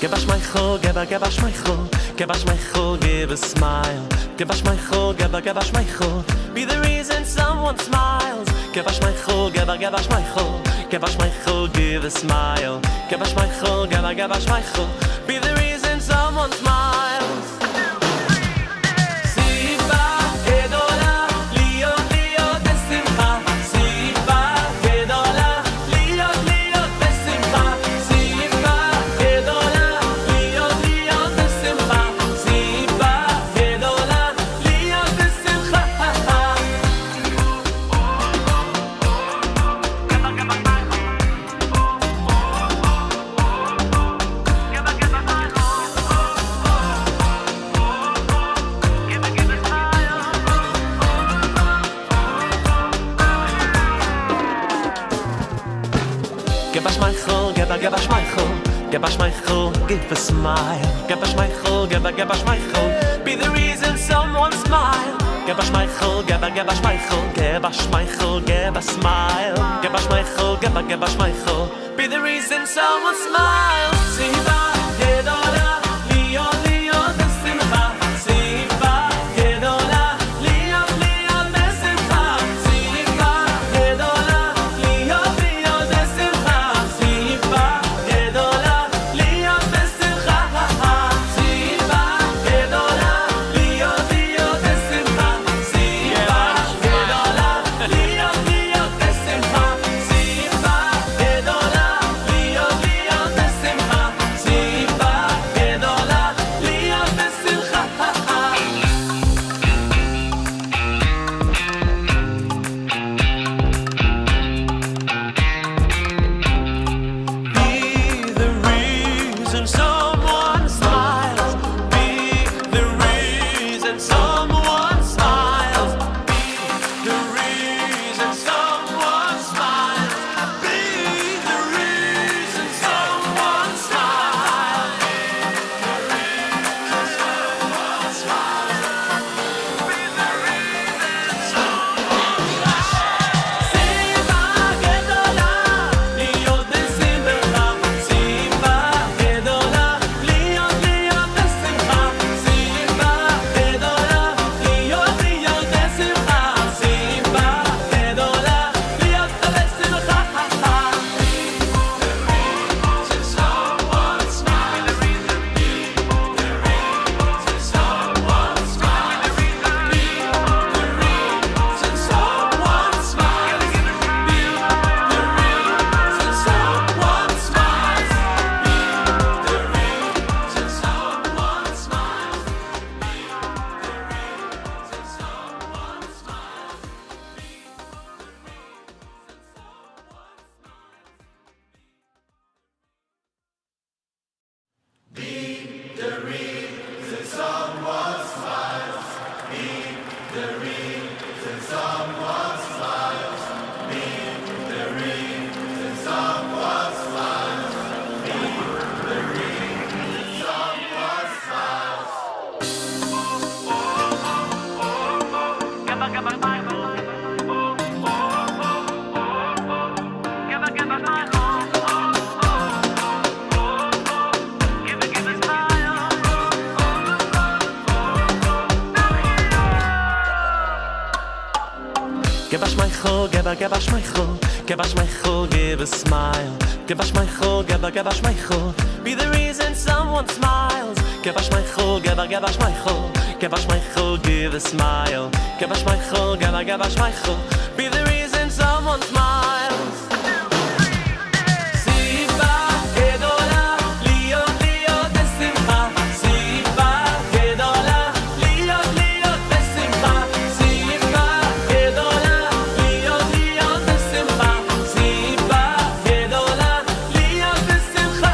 Give us my chol, give us my chol, give us my chol, give a smile. Give us my chol, give us my chol, be the reason someone smiles. Give us my chol, give us my chol, give us my chol, give a smile. Give us my chol, give us my chol, be the reason someone smiles. Give us my chol, give us my chol, give us my chol, give a smile. Give us my chol, give us my chol, be the reason someone smile. Give us my chol, give us my chol, give us my chol, give a smile. Give us my chol, give us my chol, be the reason someone smiles. Siva gedola, lio lio besimcha. Siva gedola, lio lio besimcha. Siva gedola, lio lio besimcha. Siva gedola, lio besimcha. Siva gedola, lio lio besimcha. Siva gedola, lio lio besimcha. Siva gedola, lio lio besimcha. Siva gedola, lio besimcha. Be the reason someone smiles. Be the reason someone smiles. Be the reason someone smiles. Be the reason someone smiles. Siva gedola, lio besimcha. Siva gedola, lio lio besimcha. Siva gedola, lio lio besimcha. Siva gedola, lio besimcha. Someone smile. Be the reason someone smile. Be the reason someone smiles. Be the reason someone smiles. Be the reason someone smiles. Give us my chol, give us my chol, give us my chol, give a smile. Give us my chol, give us my chol, be the reason someone smiles. Give us my chol, give us my chol, give us my chol, give a smile. Give us my chol, give us my chol, be the reason someone smiles. Siva gedola, lio lio besimcha. Siva gedola, lio lio besimcha. Siva gedola, lio lio besimcha. Siva gedola, lio besimcha.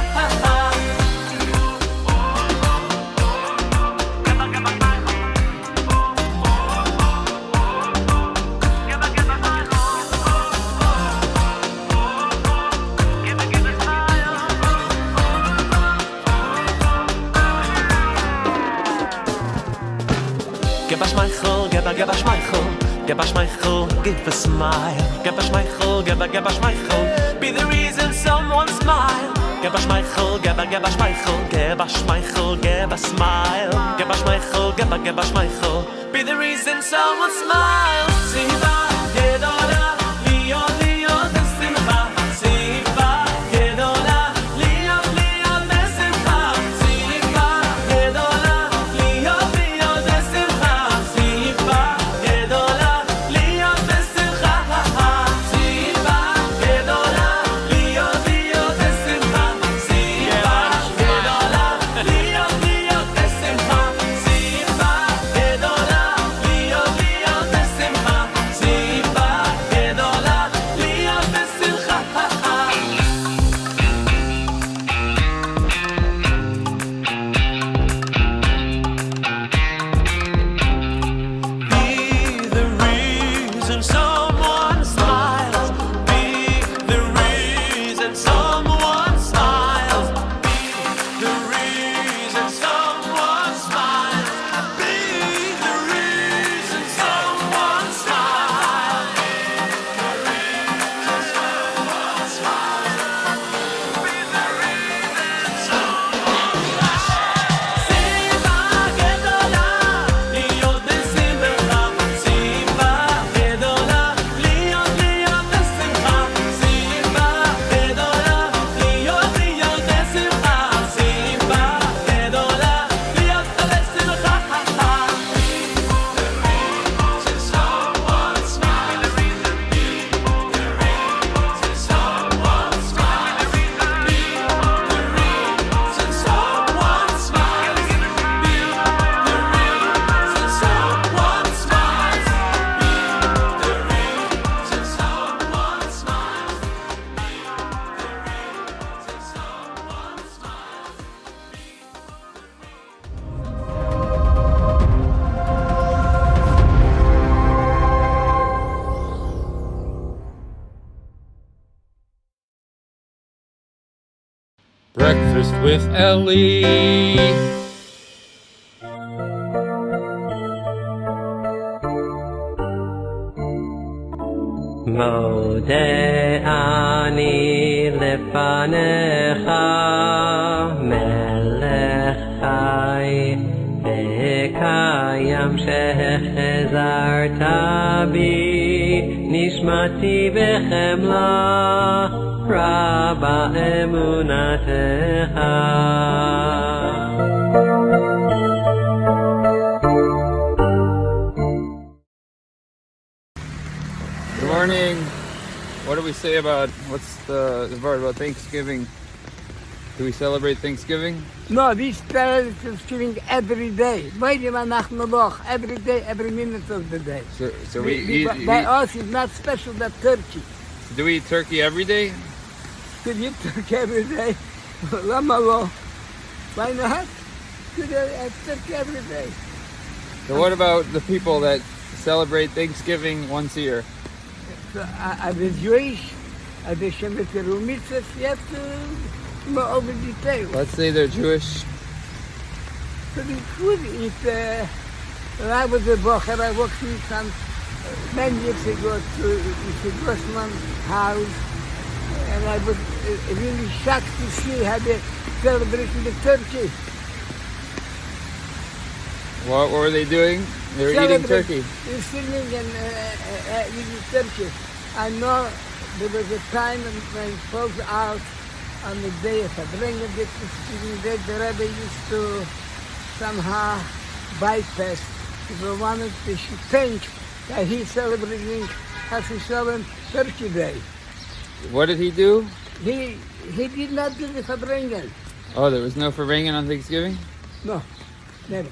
Give a smile, give a smile. Give a smile, give a smile. Be the reason someone smile. Give a smile, give a smile. Give a smile, give a smile. Give a smile, give a smile. Be the reason someone smiles. Simba, gedola, lio, lio, desimcha. Simba, gedola, lio, lio, desimcha. Simba, gedola, lio, lio, desimcha. Simba, gedola, lio, desimcha. Simba, gedola, lio, lio, desimcha. Simba, gedola, lio, lio, desimcha. Simba, gedola, lio, lio, desimcha. Simba, gedola, lio, desimcha. Be the reason someone smiles. Be the reason someone smiles. Be the reason someone smiles. Be the reason someone smiles. Simba gedola, lio desimcha. Simba gedola, lio lio desimcha. Simba gedola, lio lio desimcha. Simba gedola, lio desimcha. Someone smile. The reason someone smile. The reason someone smiles. Be the reason someone smiles. Be the reason someone smiles. Breakfast with Elli. Mode ani lefanecha melech chai vekayam shechezarta bi nishmati bechemla raba emunatecha. Good morning. What do we say about, what's the part about Thanksgiving? Do we celebrate Thanksgiving? No, we celebrate Thanksgiving every day. Every day, every minute of the day. So we eat, By us, it's not special that turkey. do we eat turkey every day? We eat turkey every day. Lama lo. Why not? We eat turkey every day. So what about the people that celebrate Thanksgiving once a year? So, as a Jewish, as a Shemet Mitzvah, you have to know all the details. Let's say they're Jewish. So the food is, when I was a bocher, I worked with some many years ago to the Grossman house, and I was really shocked to see how they celebrating the turkey. What were they doing? They were eating turkey. They're singing and eating turkey. I know there was a time when folks out on the day of Fabrengen, the Rebbe used to somehow bypass. People wanted to think that he's celebrating Hashem Turkey Day. What did he do? He did not do the Fabrengen. Oh, there was no Fabrengen on Thanksgiving? No, never.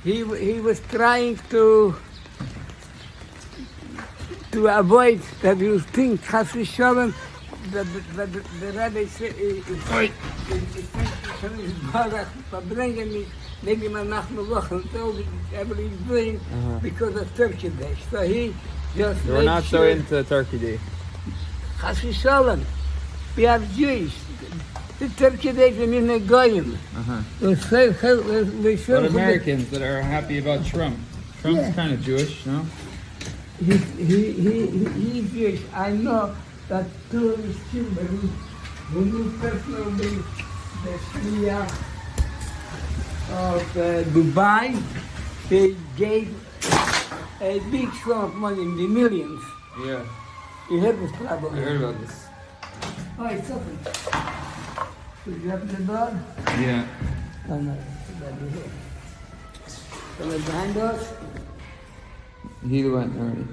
He was trying to avoid that you think Chas v'Sholem that the Rebbe said bringing me maybe my Nachmaloch and told me whatever he's doing because of Turkey Day. So he just We're not so into Turkey Day. Chas v'Sholem. We are Jewish. The Turkey Day is in a goyim. But Americans that are happy about Trump. Trump's Yeah. kind of Jewish, no? He's Jewish. I know that two of his children who knew personally the Shliach of Dubai, they gave a big sum of money in the millions. Yeah, You heard this I problem? heard about this. Oh, it's open. Did you open the door? Yeah. Oh, no. It's here. Someone behind us? He went already.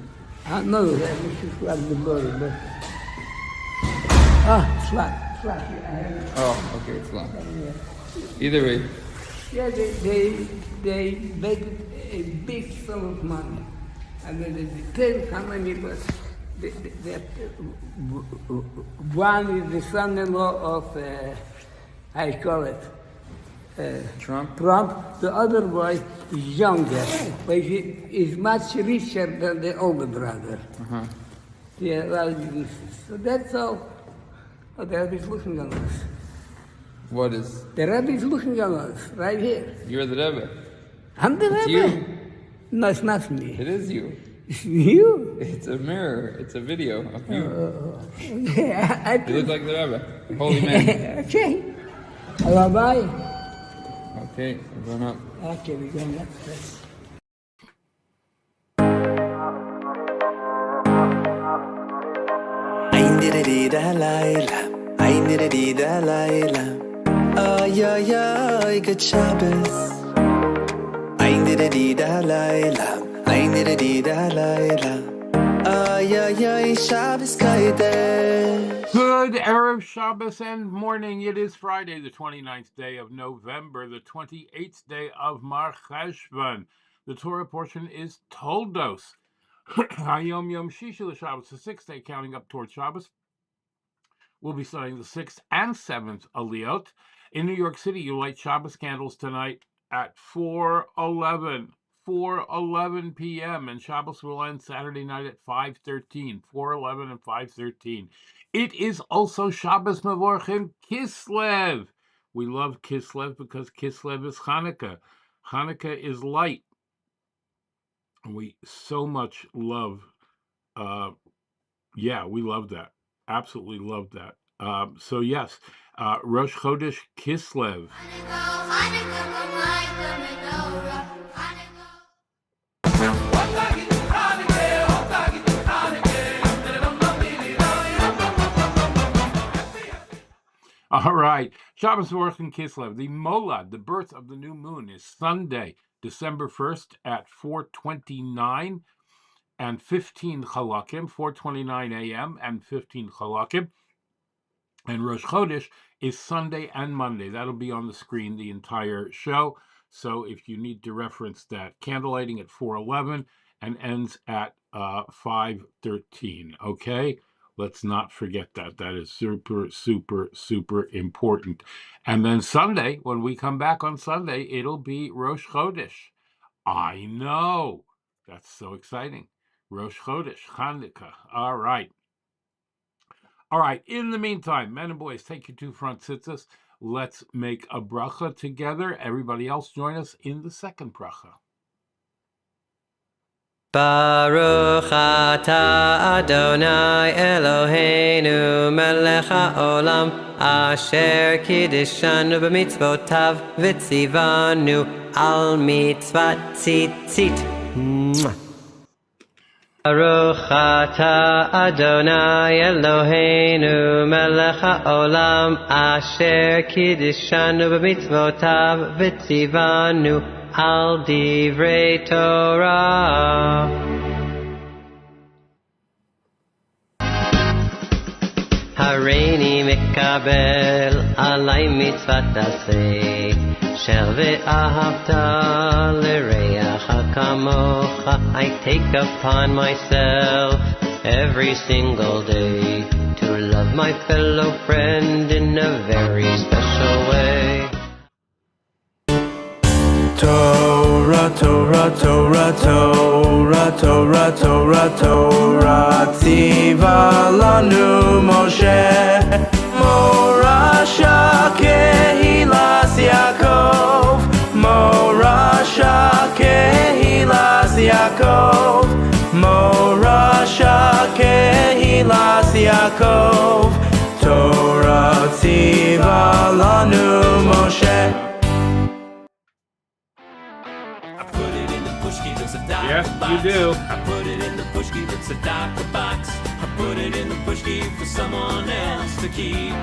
No, we should grab the door. But... Ah, it's locked. It's locked. I have it. Oh, okay, it's locked. Yeah. Either way. Yeah, they made a big sum of money. And then they tell how many it was. One is the son-in-law of, how you call it? Trump? The other boy is younger, but he is much richer than the older brother. Uh-huh. Yeah, well, so that's all. Oh, the Rebbe is looking at us. What is? The Rebbe is looking at us, right here. You're the Rebbe. I'm the It's Rebbe. you. No, it's not me. It is you. It's you? It's a mirror. It's a video of you. Yeah, I You look like the Rebbe. Holy man. Okay. Hello, bye. Okay, we're going up. Okay, we're going upstairs. Ein diri da Laila, ein diri da Laila. Ay ay ay, good Shabbos. Ein diri da Laila, ein diri da Laila. Ay ay ay, Shabbos Kodesh. Good Erev Shabbos and morning. It is Friday, the 29th day of November, the 28th day of MarCheshvan. The Torah portion is Toldos. HaYom Yom Shishi Shabbos, the sixth day counting up towards Shabbos. We'll be studying the 6th and 7th Aliyot. In New York City, you light Shabbos candles tonight at 4:11 p.m. and Shabbos will end Saturday night at 5:13, 4:11 and 5:13. It is also Shabbos Mevorchim Kislev. We love Kislev because Kislev is Hanukkah. Hanukkah is light. And we so much love, we love that. Absolutely love that. So yes, Rosh Chodesh Kislev. All right, Shabbos working Kislev. The Molad, the birth of the new moon, is Sunday, December 1st at 4:29 and 15 chalakim, 4:29 a.m. and 15 chalakim. And Rosh Chodesh is Sunday and Monday. That'll be on the screen the entire show. So if you need to reference that, candlelighting at 4:11 and ends at 5:13. Okay. Let's not forget that. That is super, super, super important. And then Sunday, when we come back on Sunday, it'll be Rosh Chodesh. I know. That's so exciting. Rosh Chodesh, Chanukah. All right. All right. In the meantime, men and boys, take your two front sitzes. Let's make a bracha together. Everybody else join us in the second bracha. Baruch atah Adonai Eloheinu melech haolam asher kiddishanu b'mitzvotav v'tzivanu al mitzvat tzitzit. Baruch atah Adonai Eloheinu melech haolam asher kiddishanu b'mitzvotav v'tzivanu al divrei Torah. Hareini mikabel alay mitzvat aseh shel ve'ahavta l'reacha kamocha. I take upon myself every single day to love my fellow friend in a very special way. Torah, Torah, Torah, Torah, Torah, Torah, Torah, Tziva lanu Moshe, Morasha kehilas Yaakov, Morasha kehilas Yaakov, Tfilas Yaakov, Torah tziva lanu Moshe. I put it in the pushki that's a dark Yes, box. you do. I put it in the pushki that's a dark box. I put it in the pushki for someone else to keep.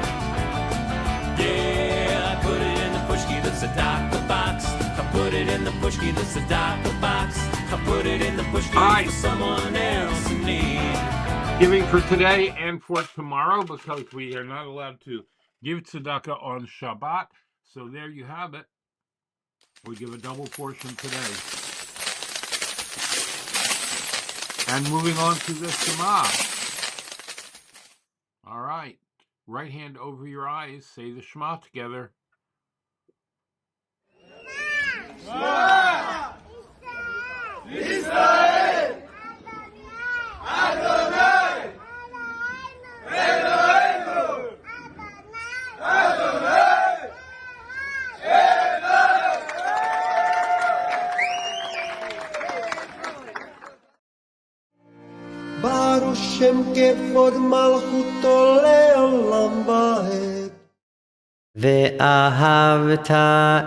Yeah, I put it in the pushki that's a dark box. I put it in the pushki that's a dark box. I put it in the pushki for someone else in need. Giving for today and for tomorrow, because we are not allowed to give tzedakah on Shabbat. So there you have it. We give a double portion today. And moving on to the Shema. All right. Right hand over your eyes. Say the Shema together. Shema Israel Adonai Eloheinu Adonai Baruch Shem kevod malchuto leolam vaed. ואהבת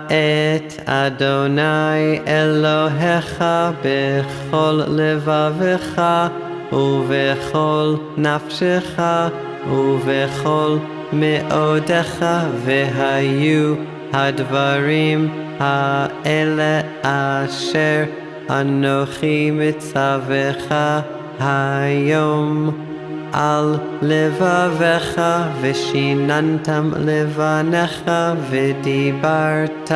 את אדוני אלוהיך בכל לבבך ובכל נפשך ובכל מאודך, והיו הדברים האלה אשר אנוכי מצווך היום על לבבך, ושיננתם לבניך, ודיברת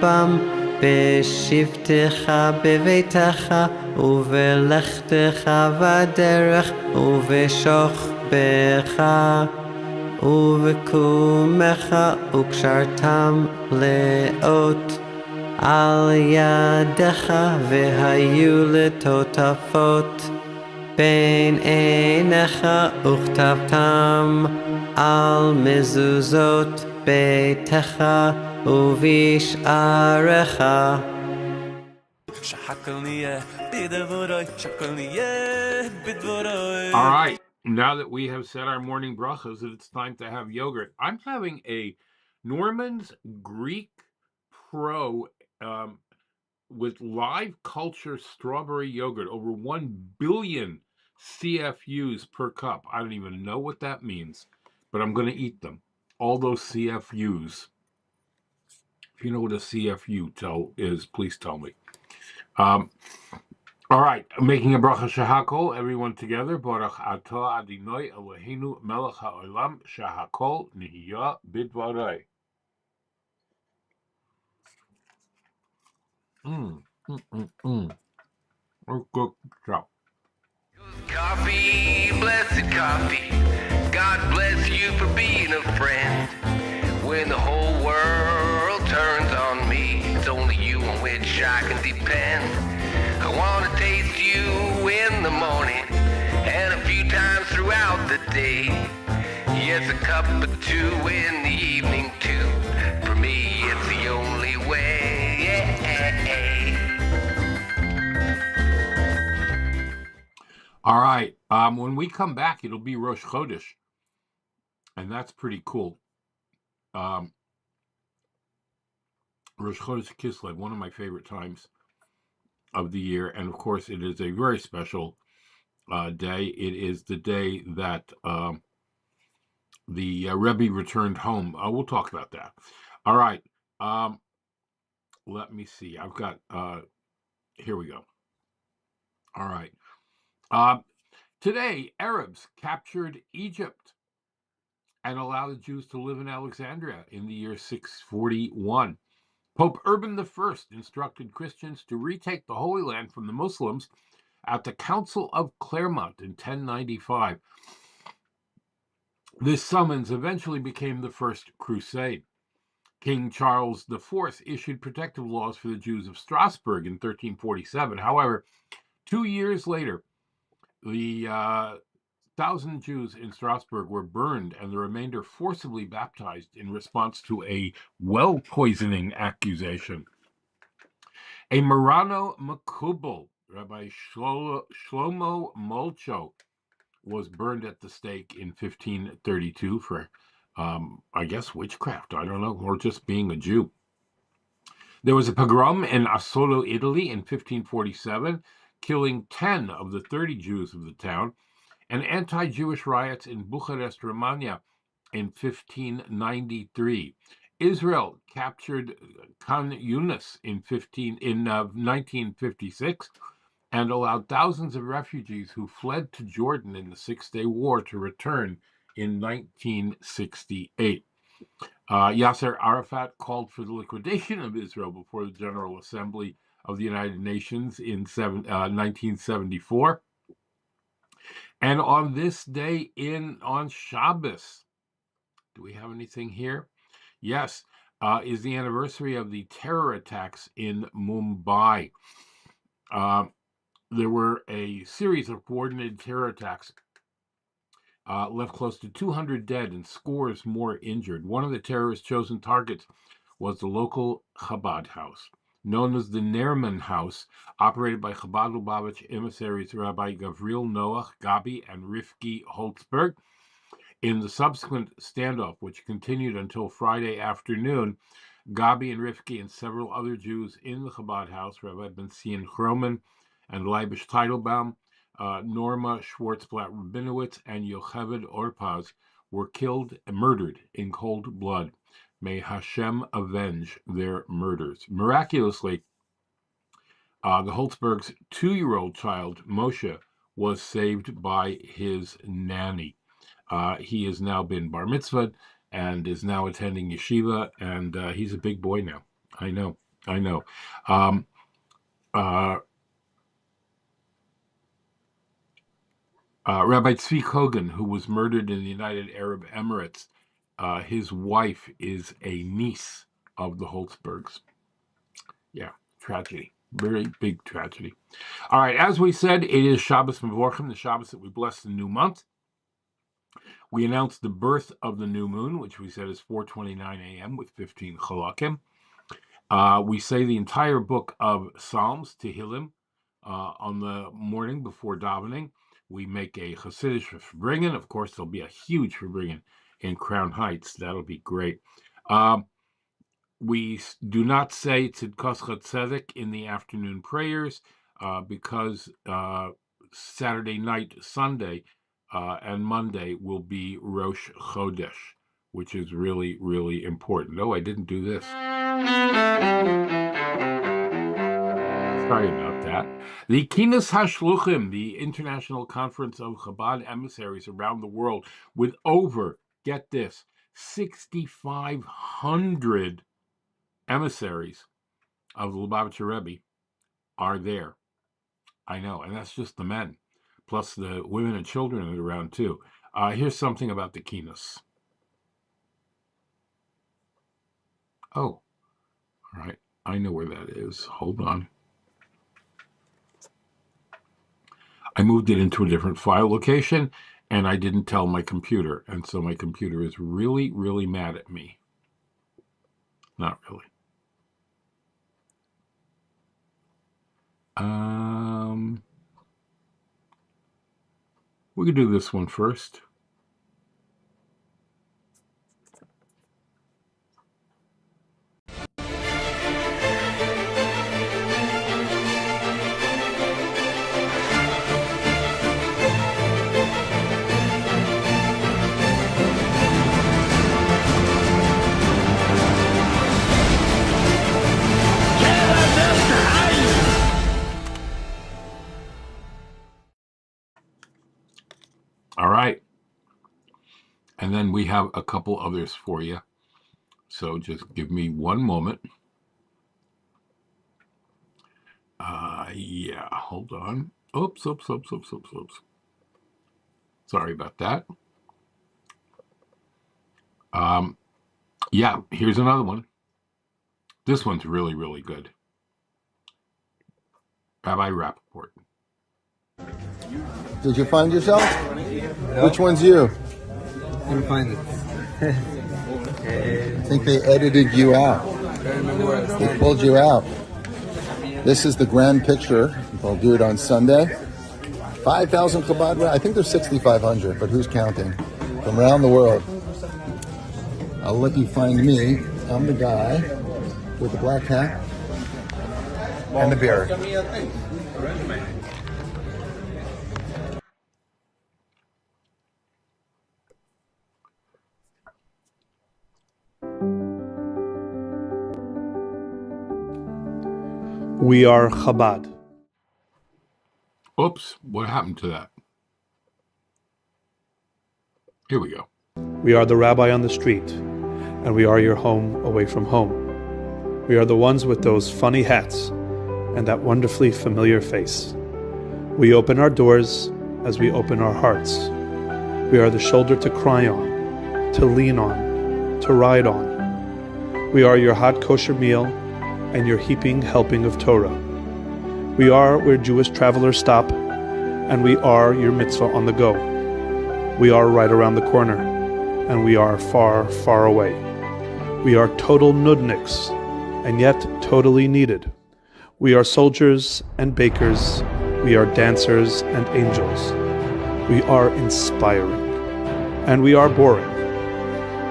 בם בשבתך בביתך, ובלכתך בדרך, ובשוכבך, ובקומך, וקשרתם לאות על ידך, והיו לטוטפות בין עיניך, וכתבתם על מזוזות ביתך ובשעריך. All right. Now that we have said our morning brachas, it's time to have yogurt. I'm having a Norman's Greek Pro with live culture strawberry yogurt, over 1 billion CFUs per cup. I don't even know what that means, but I'm going to eat them. All those CFUs. If you know what a CFU is, please tell me. All right, making a bracha shahakol, everyone together. Baruch atah Adonai Eloheinu melech haolam shahakol nihiyah bidvarei. Oh, good job. Coffee, blessed coffee. God bless you for being a friend. When the whole world turns on me, it's only you on which I can depend. I want to taste you in the morning and a few times throughout the day. Yes, a cup or two in the evening too. For me, it's the only way. Yeah. All right. When we come back, it'll be Rosh Chodesh, and that's pretty cool. Rosh Chodesh Kislev, one of my favorite times of the year, and of course, it is a very special day. It is the day that the Rebbe returned home. We'll talk about that. All right. Let me see. I've got. Here we go. All right. Today, Arabs captured Egypt and allowed the Jews to live in Alexandria in the year 641. Pope Urban I instructed Christians to retake the Holy Land from the Muslims at the Council of Clermont in 1095. This summons eventually became the First Crusade. King Charles IV issued protective laws for the Jews of Strasbourg in 1347. However, 2 years later, the 1,000 Jews in Strasbourg were burned and the remainder forcibly baptized in response to a well poisoning accusation. A Marano Makubal, Rabbi Shlomo Molcho, was burned at the stake in 1532 for, I guess, witchcraft, I don't know, or just being a Jew. There was a pogrom in Asolo, Italy in 1547, killing 10 of the 30 Jews of the town, and anti-Jewish riots in Bucharest, Romania in 1593. Israel captured Khan Yunis in 1956 and allowed thousands of refugees who fled to Jordan in the Six-Day War to return in 1968. Yasser Arafat called for the liquidation of Israel before the General Assembly of the United Nations in 1974. And on this day on Shabbos, do we have anything here? Yes, is the anniversary of the terror attacks in Mumbai. There were a series of coordinated terror attacks, left close to 200 dead and scores more injured. One of the terrorist chosen targets was the local Chabad house, known as the Nerman House, operated by Chabad Lubavitch emissaries Rabbi Gavril Noach Gabi and Rifki Holtzberg. In the subsequent standoff, which continued until Friday afternoon, Gabi and Rifki and several other Jews in the Chabad house, Rabbi Ben-Sion Chroman and Leibish Teitelbaum, Norma Schwartzblatt-Rabinowitz, and Yocheved Orpaz, were killed and murdered in cold blood. May Hashem avenge their murders. Miraculously, the Holtzberg's 2-year-old child, Moshe, was saved by his nanny. He has now been bar mitzvahed and is now attending yeshiva, and he's a big boy now. I know. Rabbi Tzvi Kogan, who was murdered in the United Arab Emirates, his wife is a niece of the Holtzbergs. Yeah, tragedy. Very big tragedy. All right, as we said, it is Shabbos Mevorchim, the Shabbos that we bless the new month. We announced the birth of the new moon, which we said is 4:29 a.m. with 15 chalakim. We say the entire book of Psalms, Tehillim, on the morning before davening. We make a Hasidic Farbringen. Of course, there'll be a huge Farbringen in Crown Heights. That'll be great. We do not say Tzidkos Tzedek in the afternoon prayers because Saturday night, Sunday, and Monday will be Rosh Chodesh, which is really, really important. Oh, I didn't do this. Sorry about that. The Kinas HaShluchim, the International Conference of Chabad Emissaries around the world, with over, get this, 6,500 emissaries of the Lubavitcher Rebbe are there. I know, and that's just the men, plus the women and children are around too. Here's something about the Kinas. Oh, all right. I know where that is. Hold on. I moved it into a different file location, and I didn't tell my computer, and so my computer is really, really mad at me. Not really. We could do this one first. All right. And then we have a couple others for you. So just give me one moment. Yeah, hold on. Oops. Sorry about that. Yeah, here's another one. This one's really, really good. Rabbi Rappaport. Did you find yourself? No. Which one's you? Couldn't find it. I think they edited you out. I don't remember where I was They standing. pulled you out. This is the grand picture. They'll do it on Sunday. 5,000 Chabad. I think there's 6,500, but who's counting? From around the world. I'll let you find me. I'm the guy with the black hat and the beard. We are Chabad. Oops, what happened to that? Here we go. We are the rabbi on the street, and we are your home away from home. We are the ones with those funny hats and that wonderfully familiar face. We open our doors as we open our hearts. We are the shoulder to cry on, to lean on, to ride on. We are your hot kosher meal and your heaping helping of Torah. We are where Jewish travelers stop, and we are your mitzvah on the go. We are right around the corner, and we are far, far away. We are total nudniks, and yet totally needed. We are soldiers and bakers. We are dancers and angels. We are inspiring, and we are boring.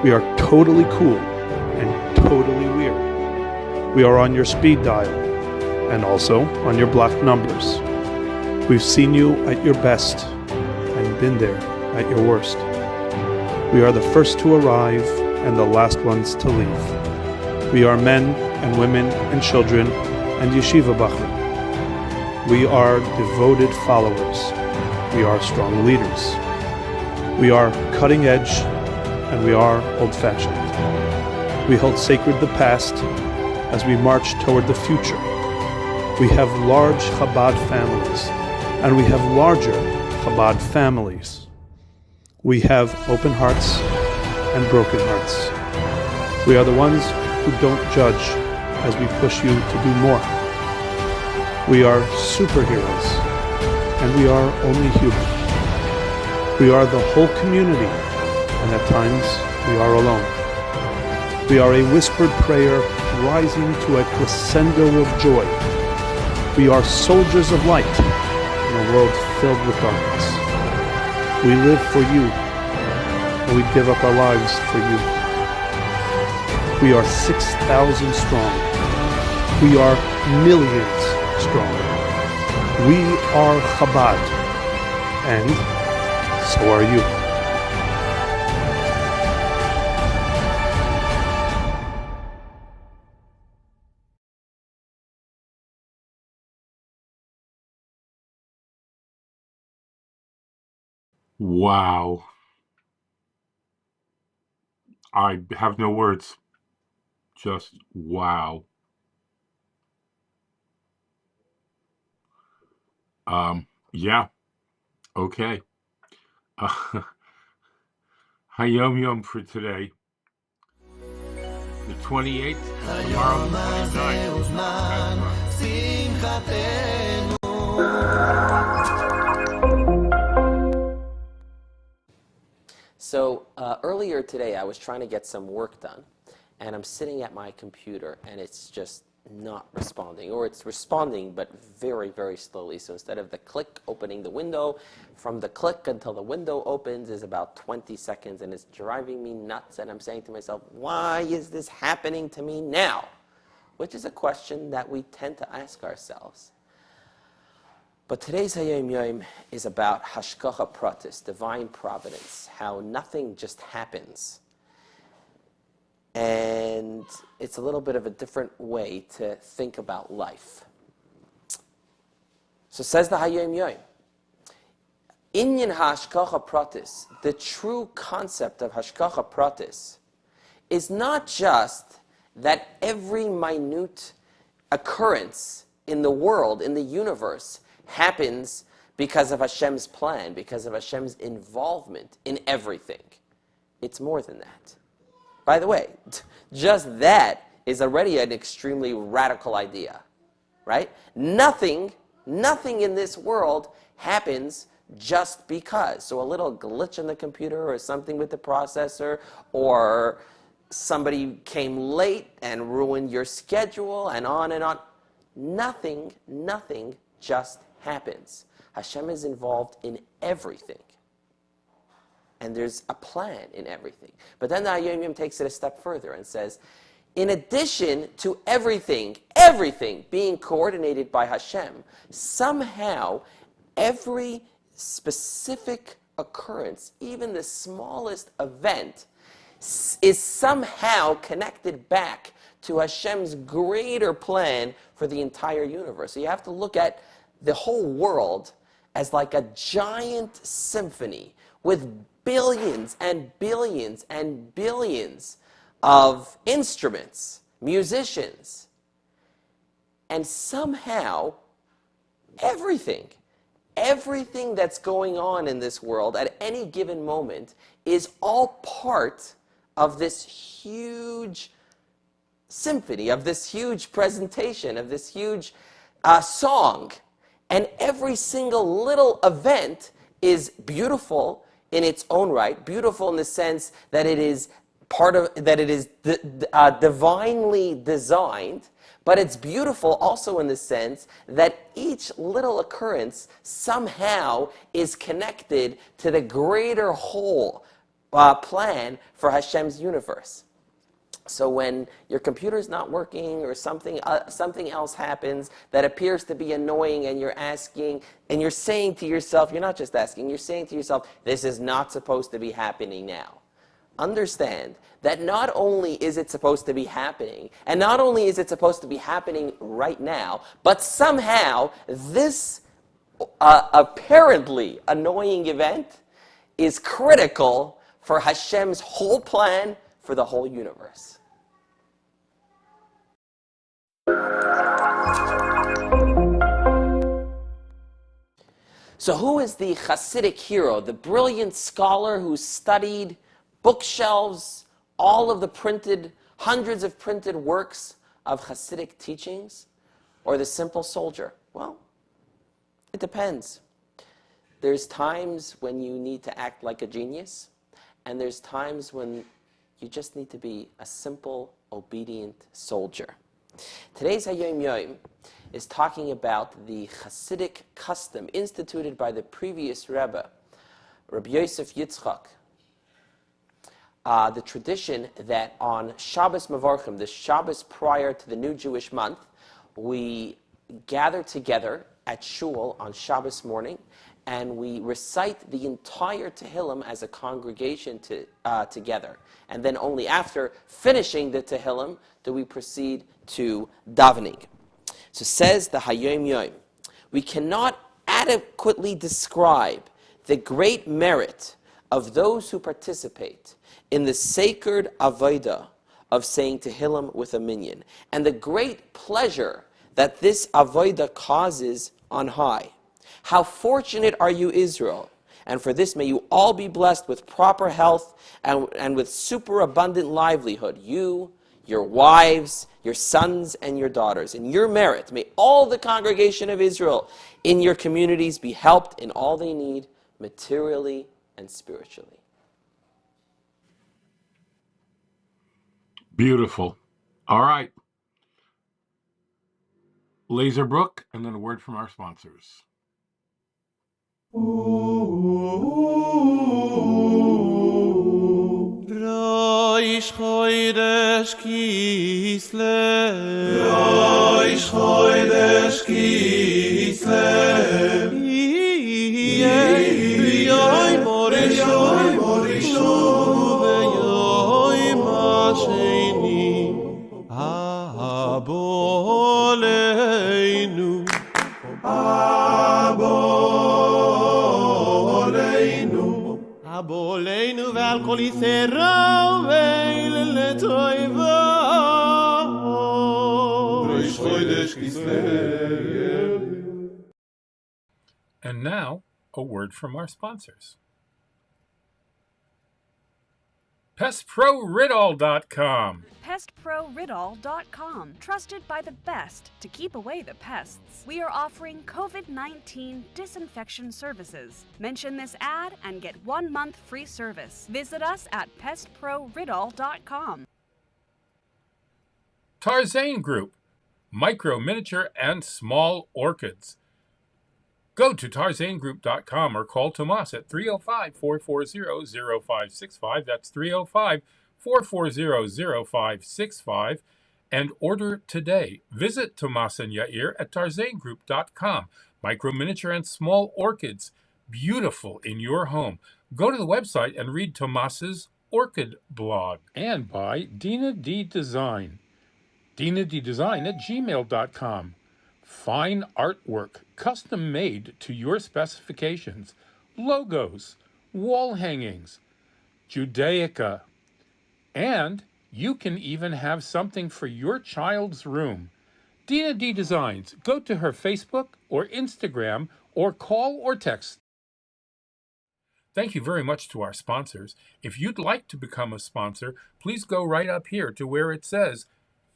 We are totally cool and totally weird. We are on your speed dial, and also on your blocked numbers. We've seen you at your best, and been there at your worst. We are the first to arrive, and the last ones to leave. We are men and women and children and yeshiva bachrim. We are devoted followers. We are strong leaders. We are cutting edge, and we are old-fashioned. We hold sacred the past as we march toward the future. We have large Chabad families, and we have larger Chabad families. We have open hearts and broken hearts. We are the ones who don't judge as we push you to do more. We are superheroes, and we are only human. We are the whole community, and at times we are alone. We are a whispered prayer rising to a crescendo of joy. We are soldiers of light in a world filled with darkness. We live for you, and we give up our lives for you. We are 6,000 strong. We are millions strong. We are Chabad, and so are you. Wow. I have no words. Just wow. Yeah. Okay. HaYom Yom for today. The 28th, and tomorrow the 29th. So earlier today, I was trying to get some work done, and I'm sitting at my computer, and it's just not responding, or it's responding, but very, very slowly. So instead of the click opening the window, from the click until the window opens is about 20 seconds, and it's driving me nuts, and I'm saying to myself, why is this happening to me now? Which is a question that we tend to ask ourselves. But today's HaYom Yom is about Hashgacha Pratis, divine providence, how nothing just happens. And it's a little bit of a different way to think about life. So says the HaYom Yom, Inyan Hashgacha Pratis, the true concept of Hashgacha Pratis, is not just that every minute occurrence in the world, in the universe, happens because of Hashem's plan, because of Hashem's involvement in everything. It's more than that. By the way, just that is already an extremely radical idea, right? Nothing in this world happens just because. So a little glitch in the computer or something with the processor, or somebody came late and ruined your schedule, and on and on. Nothing just happens. Hashem is involved in everything. And there's a plan in everything. But then the HaYom takes it a step further and says, in addition to everything being coordinated by Hashem, somehow every specific occurrence, even the smallest event, is somehow connected back to Hashem's greater plan for the entire universe. So you have to look at the whole world as like a giant symphony with billions and billions and billions of instruments, musicians, and somehow everything that's going on in this world at any given moment is all part of this huge symphony, of this huge presentation, of this huge song. And every single little event is beautiful in its own right, beautiful in the sense that it is divinely designed, but it's beautiful also in the sense that each little occurrence somehow is connected to the greater whole plan for Hashem's universe. So when your computer's not working or something else happens that appears to be annoying, and you're asking, and you're saying to yourself, you're not just asking, you're saying to yourself, this is not supposed to be happening now. Understand that not only is it supposed to be happening, and not only is it supposed to be happening right now, but somehow this apparently annoying event is critical for Hashem's whole plan for the whole universe. So who is the Hasidic hero, the brilliant scholar who studied bookshelves, all of the hundreds of printed works of Hasidic teachings, or the simple soldier? Well, it depends. There's times when you need to act like a genius, and there's times when you just need to be a simple, obedient soldier. Today's HaYom is talking about the Hasidic custom instituted by the previous Rebbe, Rabbi Yosef Yitzchak. The tradition that on Shabbos Mevorchim, the Shabbos prior to the new Jewish month, we gather together at shul on Shabbos morning, and we recite the entire Tehillim as a congregation together. And then only after finishing the Tehillim do we proceed to davening. So says the HaYom, we cannot adequately describe the great merit of those who participate in the sacred avodah of saying Tehillim with a minyan, and the great pleasure that this avodah causes on high. How fortunate are you, Israel, and for this may you all be blessed with proper health and with superabundant livelihood, you, your wives, your sons, and your daughters. In your merit, may all the congregation of Israel in your communities be helped in all they need, materially and spiritually. Beautiful. All right. Laserbrook, and then a word from our sponsors. Rosh Chodesh Kislev, Rosh Chodesh Kislev, Yoim Rishon, Yoim Hasheni, Aboleinu, Aboleinu ve'al kol Yisrael le'toiva. Rosh Chodesh Kislev. And now, a word from our sponsors. PestProRidall.com. PestProRidall.com. Trusted by the best to keep away the pests. We are offering COVID-19 disinfection services. Mention this ad and get 1 month free service. Visit us at PestProRidall.com. Tarzane Group. Micro, miniature, and small orchids. Go to tarzangroup.com or call Tomas at 305-440-0565. That's 305-440-0565 and order today. Visit Tomas and Yair at tarzangroup.com. Micro, miniature, and small orchids, beautiful in your home. Go to the website and read Tomas's orchid blog. And by Dina D Design. DinaDDesign at gmail.com. Fine artwork, custom made to your specifications, logos, wall hangings, Judaica, and you can even have something for your child's room. Dina D Designs. Go to her Facebook or Instagram or call or text. Thank you very much to our sponsors. If you'd like to become a sponsor, please go right up here to where it says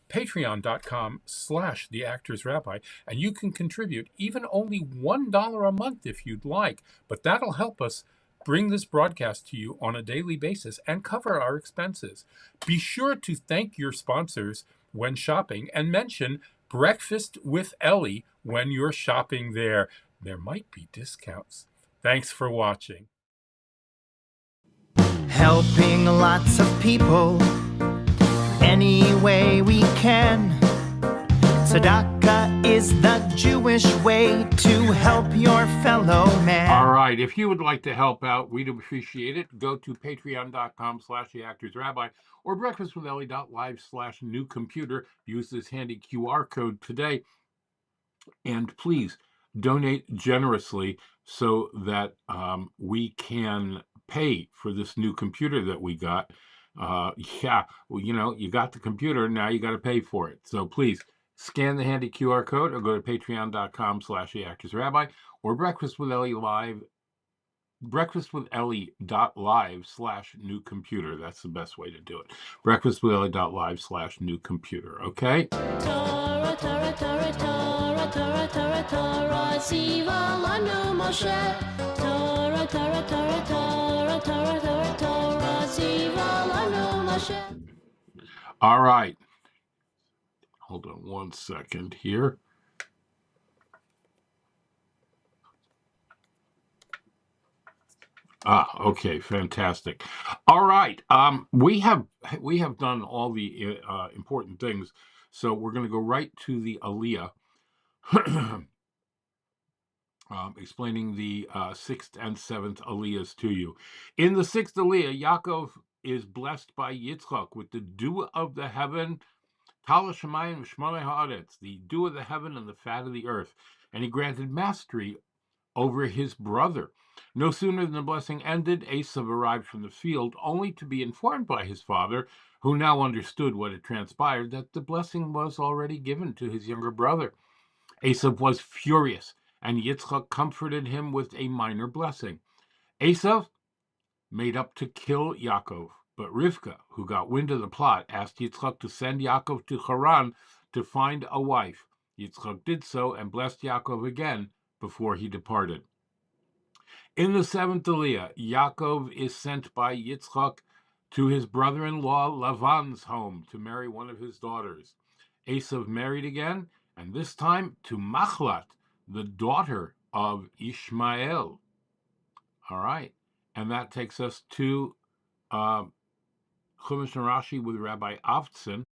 patreon.com/theactorsrabbi, and you can contribute even only $1 a month if you'd like, but that'll help us bring this broadcast to you on a daily basis and cover our expenses. Be sure to thank your sponsors when shopping and mention Breakfast with Elli when you're shopping there. There might be discounts. Thanks for watching. Helping lots of people any way we can. Tzedakah is the Jewish way to help your fellow man. All right. If you would like to help out, we'd appreciate it. Go to patreon.com/theactorsrabbi or breakfastwithelli.live/new-computer. Use this handy QR code today. And please donate generously so that we can pay for this new computer that we got. Yeah, well, you got the computer, now you got to pay for it. So please scan the handy QR code or go to patreon.com/theactorsrabbi or breakfastwithelli.live/new-computer. That's the best way to do it. breakfastwithelli.live/new-computer. Okay? Torah, Torah, Torah, Torah, Torah, Torah, Torah, Siva lanu Moshe. Torah, Torah, Torah, Torah, Torah, Torah, Torah, Siva lanu Moshe. All right. Hold on one second here. Okay, fantastic. All right, we have done all the important things, so we're going to go right to the Aliyah, explaining the sixth and seventh Aliyahs to you. In the sixth Aliyah, Yaakov is blessed by Yitzchak with the dew of the heaven, Tal Shemayim Shmoneh Haaretz, the dew of the heaven and the fat of the earth, and he granted mastery over his brother. No sooner than the blessing ended, Esav arrived from the field, only to be informed by his father, who now understood what had transpired, that the blessing was already given to his younger brother. Esav was furious, and Yitzchak comforted him with a minor blessing. Esav made up to kill Yaakov, but Rivka, who got wind of the plot, asked Yitzchak to send Yaakov to Haran to find a wife. Yitzchak did so and blessed Yaakov again before he departed. In the seventh Aliyah, Yaakov is sent by Yitzchak to his brother-in-law Lavan's home to marry one of his daughters. Esav married again, and this time to Machlat, the daughter of Ishmael. All right, and that takes us to Chumash and Rashi with Rabbi Avtson.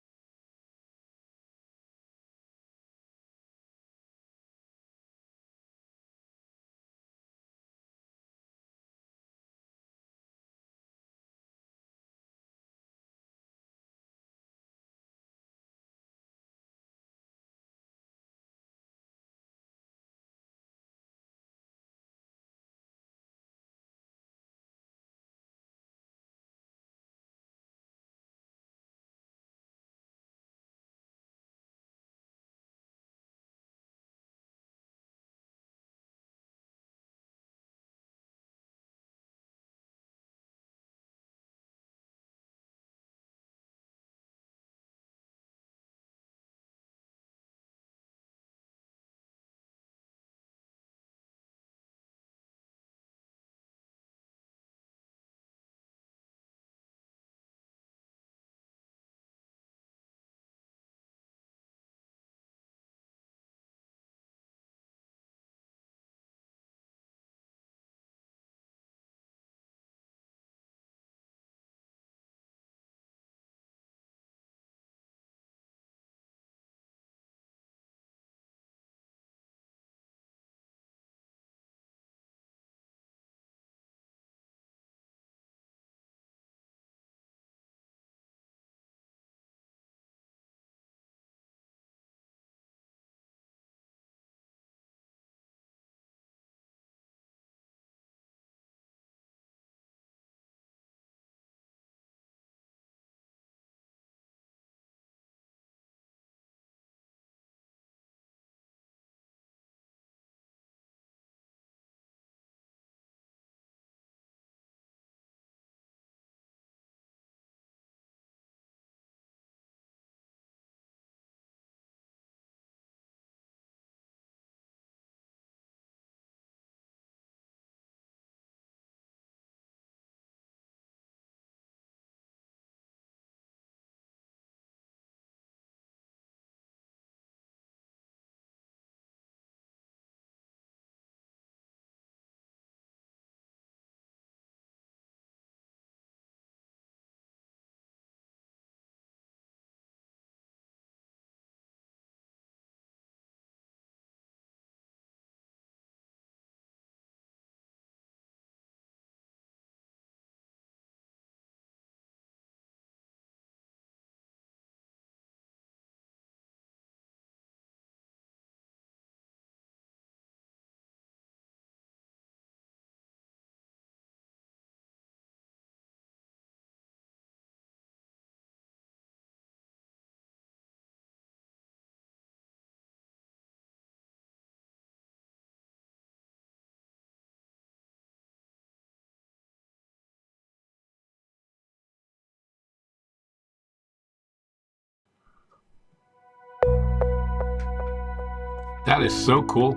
That is so cool.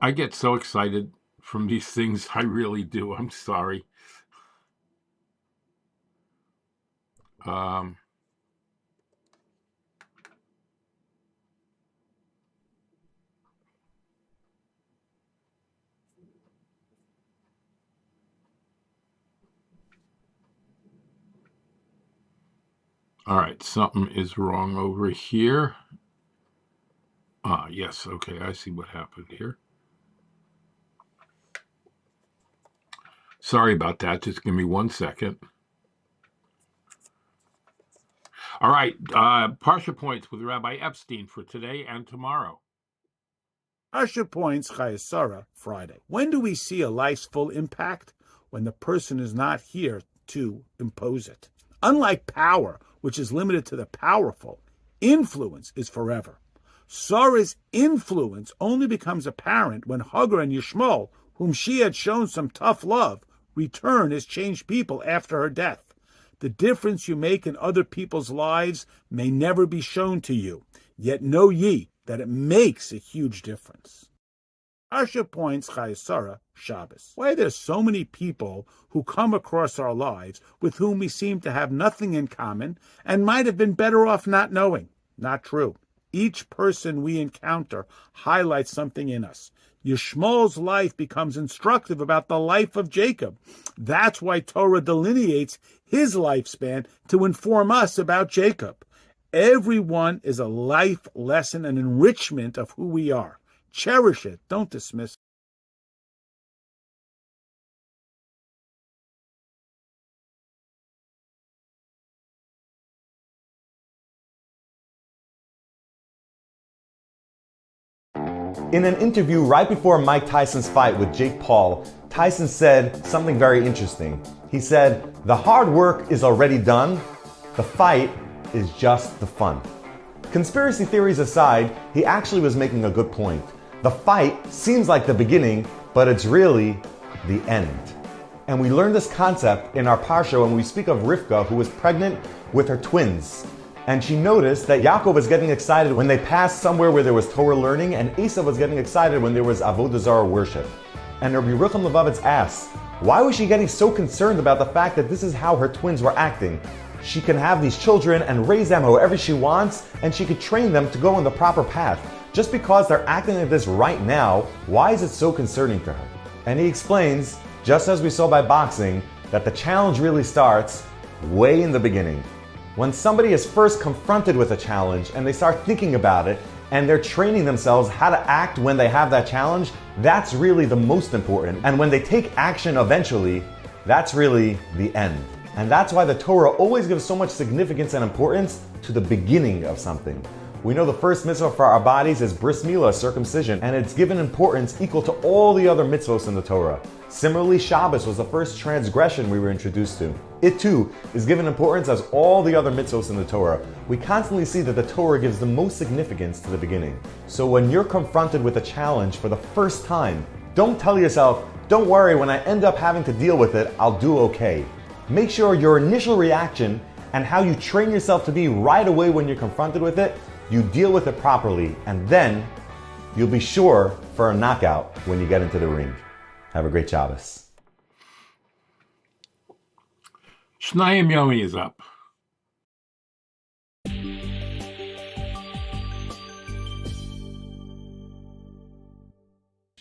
I get so excited from these things. I really do. I'm sorry. All right, something is wrong over here. Yes, okay, I see what happened here. Sorry about that. Just give me 1 second. All right, Parsha points with Rabbi Epstein for today and tomorrow. Parsha points Chayesara, Friday. When do we see a life's full impact? When the person is not here to impose it. Unlike power, which is limited to the powerful, influence is forever. Sarah's influence only becomes apparent when Hagar and Yishmael, whom she had shown some tough love, return as changed people after her death. The difference you make in other people's lives may never be shown to you, yet know ye that it makes a huge difference. Parsha points Chayesara, Shabbos. Why are there so many people who come across our lives with whom we seem to have nothing in common and might have been better off not knowing? Not true. Each person we encounter highlights something in us. Yishmael's life becomes instructive about the life of Jacob. That's why Torah delineates his lifespan to inform us about Jacob. Everyone is a life lesson and enrichment of who we are. Cherish it. Don't dismiss it. In an interview right before Mike Tyson's fight with Jake Paul, Tyson said something very interesting. He said, "The hard work is already done. The fight is just the fun." Conspiracy theories aside, he actually was making a good point. The fight seems like the beginning, but it's really the end. And we learned this concept in our Parsha when we speak of Rivka, who was pregnant with her twins. And she noticed that Yaakov was getting excited when they passed somewhere where there was Torah learning, and Esau was getting excited when there was Avodah Zarah worship. And Rabbi Yerucham Levovitz asked, why was she getting so concerned about the fact that this is how her twins were acting? She can have these children and raise them however she wants, and she could train them to go on the proper path. Just because they're acting like this right now, why is it so concerning to her? And he explains, just as we saw by boxing, that the challenge really starts way in the beginning. When somebody is first confronted with a challenge and they start thinking about it and they're training themselves how to act when they have that challenge, that's really the most important. And when they take action eventually, that's really the end. And that's why the Torah always gives so much significance and importance to the beginning of something. We know the first mitzvah for our bodies is bris milah, circumcision, and it's given importance equal to all the other mitzvahs in the Torah. Similarly, Shabbos was the first transgression we were introduced to. It too is given importance as all the other mitzvahs in the Torah. We constantly see that the Torah gives the most significance to the beginning. So when you're confronted with a challenge for the first time, don't tell yourself, don't worry, when I end up having to deal with it, I'll do okay. Make sure your initial reaction and how you train yourself to be right away when you're confronted with it, you deal with it properly, and then you'll be sure for a knockout when you get into the ring. Have a great Shabbos. Shnayim Yomi is up.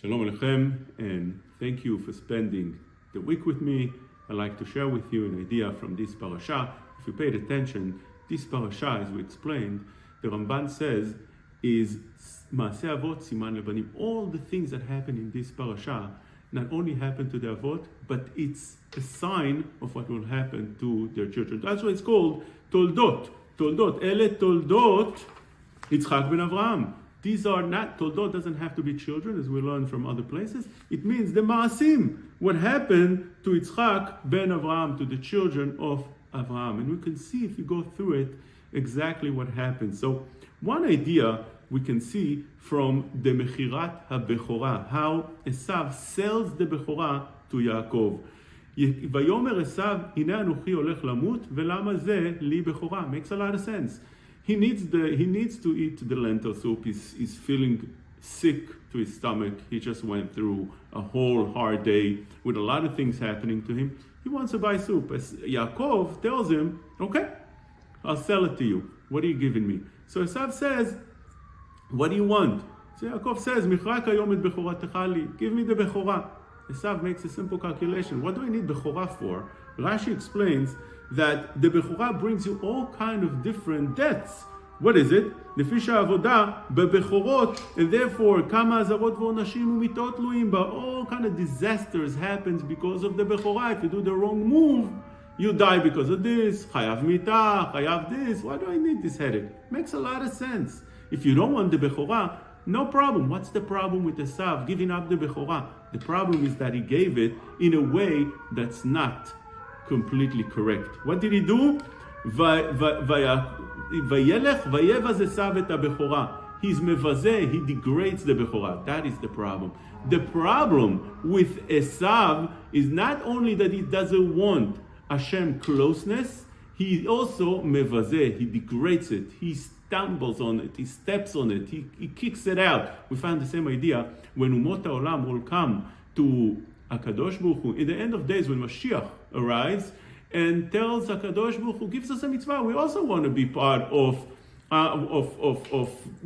Shalom Alechem, and thank you for spending the week with me. I'd like to share with you an idea from this parasha. If you paid attention, this parasha, as we explained, the Ramban says, is Maaseh Avot Siman Lebanim. All the things that happen in this parasha not only happen to the Avot, but it's a sign of what will happen to their children. That's why it's called Toldot. Toldot. Ele Toldot Yitzchak ben Avraham. These are not, Toldot doesn't have to be children, as we learn from other places. It means the Maasim, what happened to Yitzchak ben Avraham, to the children of Avraham. And we can see, if you go through it, exactly what happened. So one idea we can see from the Mechirat HaBechorah, how Esav sells the Bechorah to Yaakov. Vayomer Esav, Hine Anuchi Olech Lamut, Velama Ze Li Bechorah. Makes a lot of sense. He needs to eat the lentil soup. He's feeling sick to his stomach. He just went through a whole hard day with a lot of things happening to him. He wants to buy soup. As Yaakov tells him, okay, I'll sell it to you. What are you giving me? So Esav says, what do you want? So Yaakov says, Michrak hayom et bechoratecha li. Give me the bechorah. Esav makes a simple calculation. What do I need bechorah for? Rashi explains that the bechorah brings you all kind of different deaths. What is it? Nefisha avodah bebechorot, and therefore kama azarot v'onashim umitot luim ba. All kind of disasters happens because of the bechorah. If you do the wrong move, you die because of this. Chayav mitah, chayav this. Why do I need this headache? Makes a lot of sense. If you don't want the bechorah, no problem. What's the problem with Esav giving up the bechorah? The problem is that he gave it in a way that's not completely correct. What did he do? Vayelech vayevaz Esav et habechorah. He's mevazeh, he degrades the bechorah. That is the problem. The problem with Esav is not only that he doesn't want Hashem closeness, he also mevazeh, he degrades it. He stumbles on it, he steps on it, he kicks it out. We found the same idea when Umot HaOlam will come to HaKadosh Baruch Hu in the end of days when Mashiach arrives and tells HaKadosh Baruch Hu, gives us a mitzvah. We also want to be part of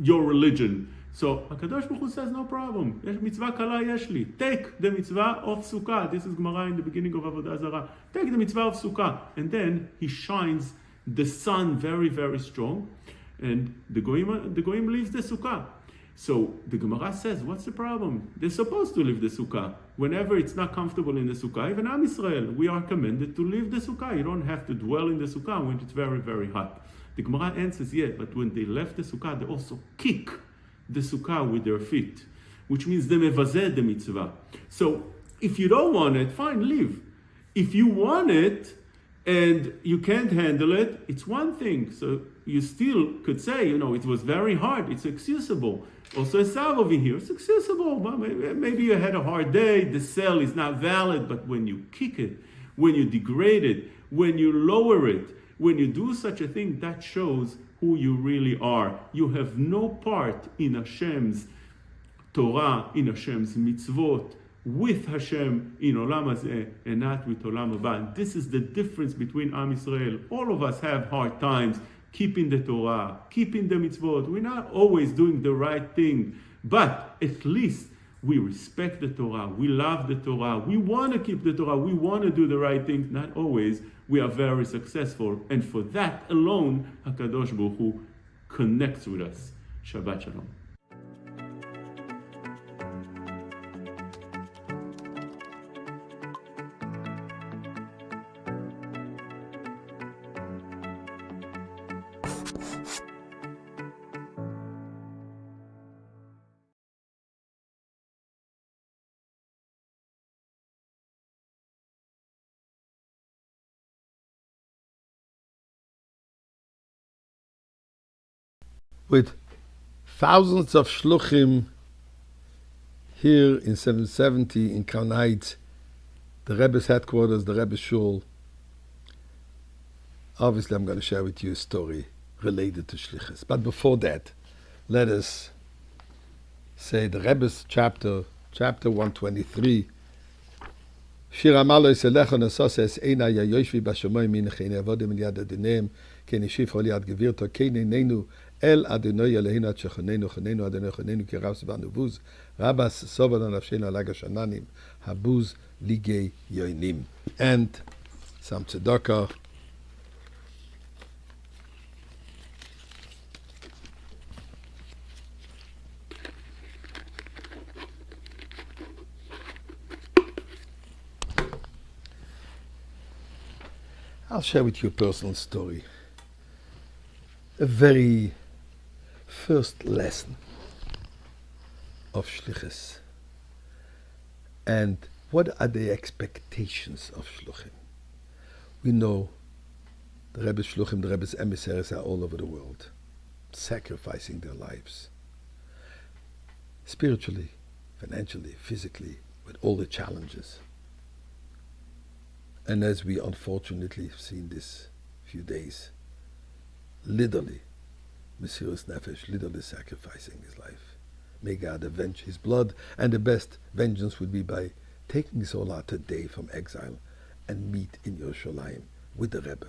your religion. So HaKadosh Baruch Hu says, no problem. Yesh mitzvah kala yeshli. Take the mitzvah of Sukkah. This is Gemara in the beginning of Avodah Zarah. Take the mitzvah of Sukkah. And then he shines the sun very, very strong. And the Goyim leaves the Sukkah. So the Gemara says, what's the problem? They're supposed to leave the Sukkah. Whenever it's not comfortable in the Sukkah, even Am Yisrael, we are commanded to leave the Sukkah. You don't have to dwell in the Sukkah when it's very, very hot. The Gemara answers, yeah, but when they left the Sukkah, they also kick the Sukkah with their feet, which means they mevazeh the mitzvah. So if you don't want it, fine, leave. If you want it and you can't handle it, it's one thing. So you still could say, it was very hard. It's excusable. Also, Esav over here, it's excusable. Maybe you had a hard day. The sale is not valid. But when you kick it, when you degrade it, when you lower it, when you do such a thing, that shows who you really are. You have no part in Hashem's Torah, in Hashem's mitzvot, with Hashem in Olam Hazeh and not with Olam Haba. And this is the difference between Am Yisrael. All of us have hard times keeping the Torah, keeping the mitzvot. We're not always doing the right thing, but at least we respect the Torah. We love the Torah. We want to keep the Torah. We want to do the right thing. Not always. We are very successful. And for that alone, HaKadosh Baruch Hu connects with us. Shabbat Shalom. With thousands of shluchim here in 770 in Crown Heights, the Rebbe's headquarters, the Rebbe's shul. Obviously, I'm going to share with you a story related to shlichus. But before that, let us say the Rebbe's chapter 123. Shir amalo yiselecha nasoses eina yayoshvi bashamoy min chene avodim yad adinem ken yishif hol yad gevirto kenenenu el Adonai Eloheinu Shechanenu Chanenu Adonai Chanenu Kiravs Vanuvuz Rabas Sovan Nafshenu Alaga Shananim Habuz Ligei Yoinim. And some tzedakah. I'll share with you a personal story. A very first lesson of shlichus. And what are the expectations of shluchim? We know the Rebbe's shluchim, the Rebbe's emissaries are all over the world, sacrificing their lives. Spiritually, financially, physically, with all the challenges. And as we unfortunately have seen this few days, literally Mesiras Nefesh, literally sacrificing his life. May God avenge his blood, and the best vengeance would be by taking his soul out today from exile and meet in Yerushalayim with the Rebbe.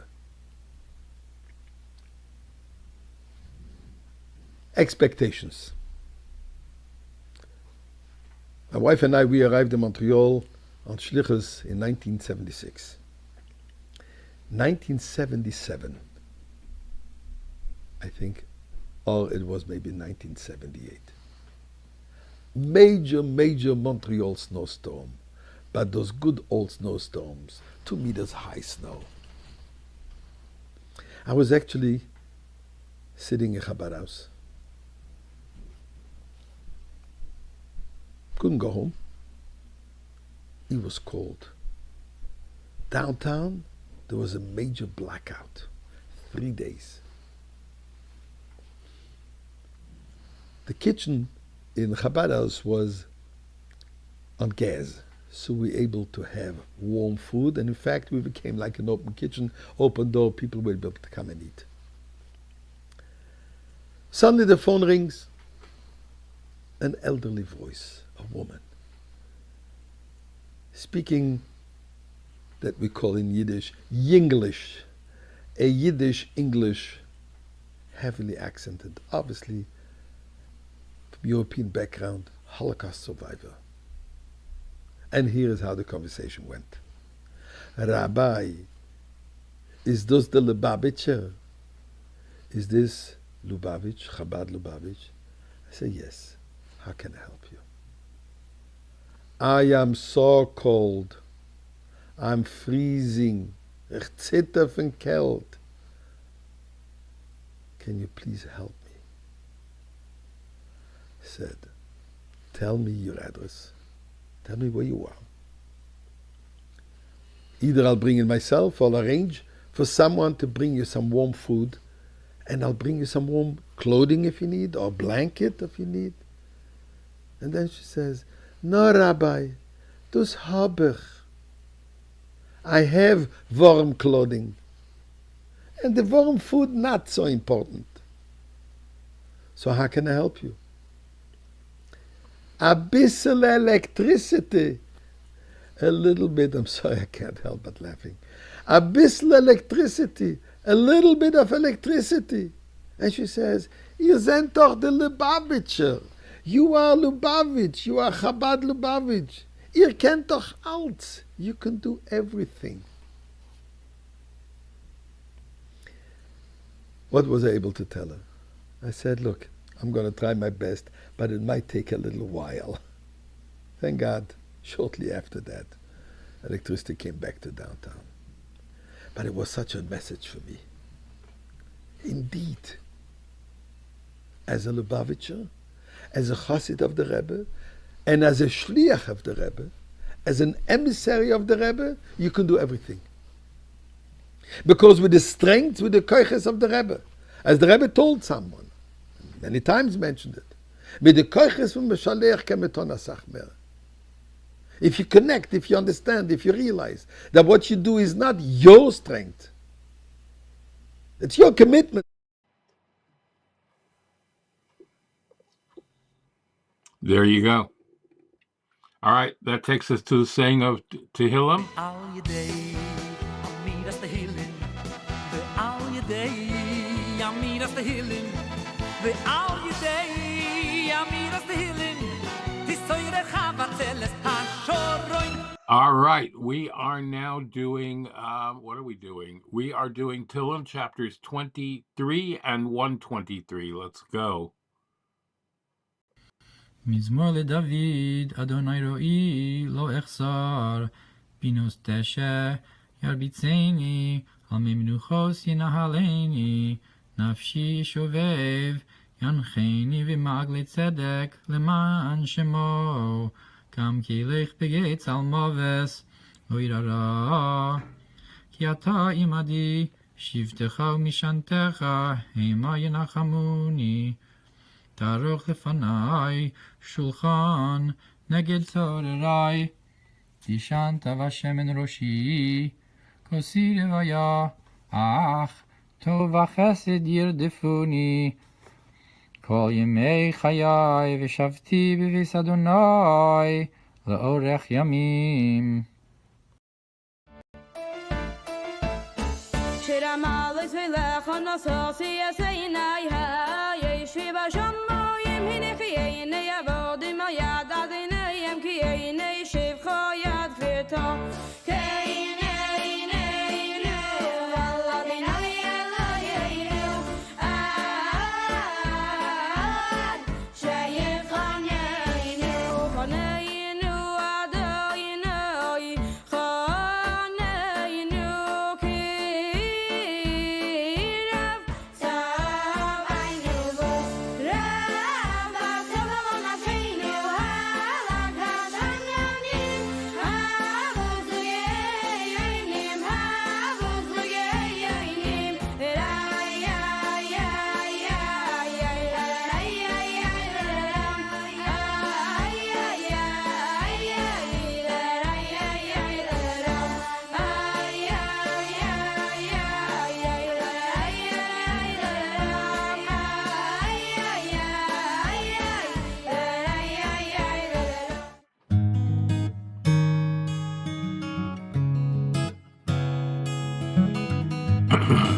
Expectations. My wife and I, we arrived in Montreal on Shlichus in 1976. 1977, I think, or it was maybe 1978. Major Montreal snowstorm, but those good old snowstorms, 2 meters high snow. I was actually sitting in Chabad house. Couldn't go home. It was cold. Downtown, there was a major blackout. 3 days. The kitchen in Chabad house was on gas, so we were able to have warm food, and in fact we became like an open kitchen, open door, people were able to come and eat. Suddenly the phone rings, an elderly voice, a woman, speaking that we call in Yiddish, Yinglish, a Yiddish English, heavily accented, obviously from European background, Holocaust survivor. And here is how the conversation went. Rabbi, is this the Lubavitcher? Is this Lubavitch, Chabad Lubavitch? I say, yes. How can I help you? I am so cold. I'm freezing. Ich zitter von Kälte. Can you please help me? He said, tell me your address. Tell me where you are. Either I'll bring it myself or I'll arrange for someone to bring you some warm food, and I'll bring you some warm clothing if you need, or blanket if you need. And then she says, no, Rabbi, das hab ich. I have warm clothing. And the warm food not so important. So how can I help you? A bissel electricity. A little bit, I'm sorry, I can't help but laughing. A bissel electricity. A little bit of electricity. And she says, ihr seid doch the Lubavitcher. You are Lubavitch. You are Chabad Lubavitch. Ihr kennt doch alles. You can do everything. What was I able to tell her? I said, look, I'm going to try my best, but it might take a little while. Thank God, shortly after that, electricity came back to downtown. But it was such a message for me. Indeed, as a Lubavitcher, as a chassid of the Rebbe, and as a shliach of the Rebbe, as an emissary of the Rebbe, you can do everything. Because with the strength, with the koiches of the Rebbe, as the Rebbe told someone, many times mentioned it, with the koiches from Meshalech kemeton asachmer. If you connect, if you understand, if you realize that what you do is not your strength, it's your commitment. There you go. All right, that takes us to the saying of Tehillim. Al Yedei Amidas Tehillim, Al Yedei Amidas Tehillim, Al Yedei Amidas Tehillim, Tisoyre Chavatzeles HaShoroin. All right, we are now doing, what are we doing? We are doing Tehillim chapters 23 and 123. Let's go. מזמור לדוד, אדוני רואי, לא אחסר, בינוס תשע, ירביצני, על מי מנוחוס ינהלני, נפשי שובב, ינחני ומעגלי צדק, למען שמו, גם כי לך בגץ על מובס, לא ירא, כי אתה עמדי, שבטך ומשענתך, המה ינחמוני, תערוך לפניי שולחן נגד צורריי, תשענת בשמן ראשי, כוסי רוויה, אך טוב וחסד ירדפוני, כל ימי חיי ושבתי בביס אדוני לאורך ימים. שיר המלך ולך ונוסוסי יסעיני הישב השמיים הנחייני יעבודים היד אדיניים כי הנה שבחו יד כבדו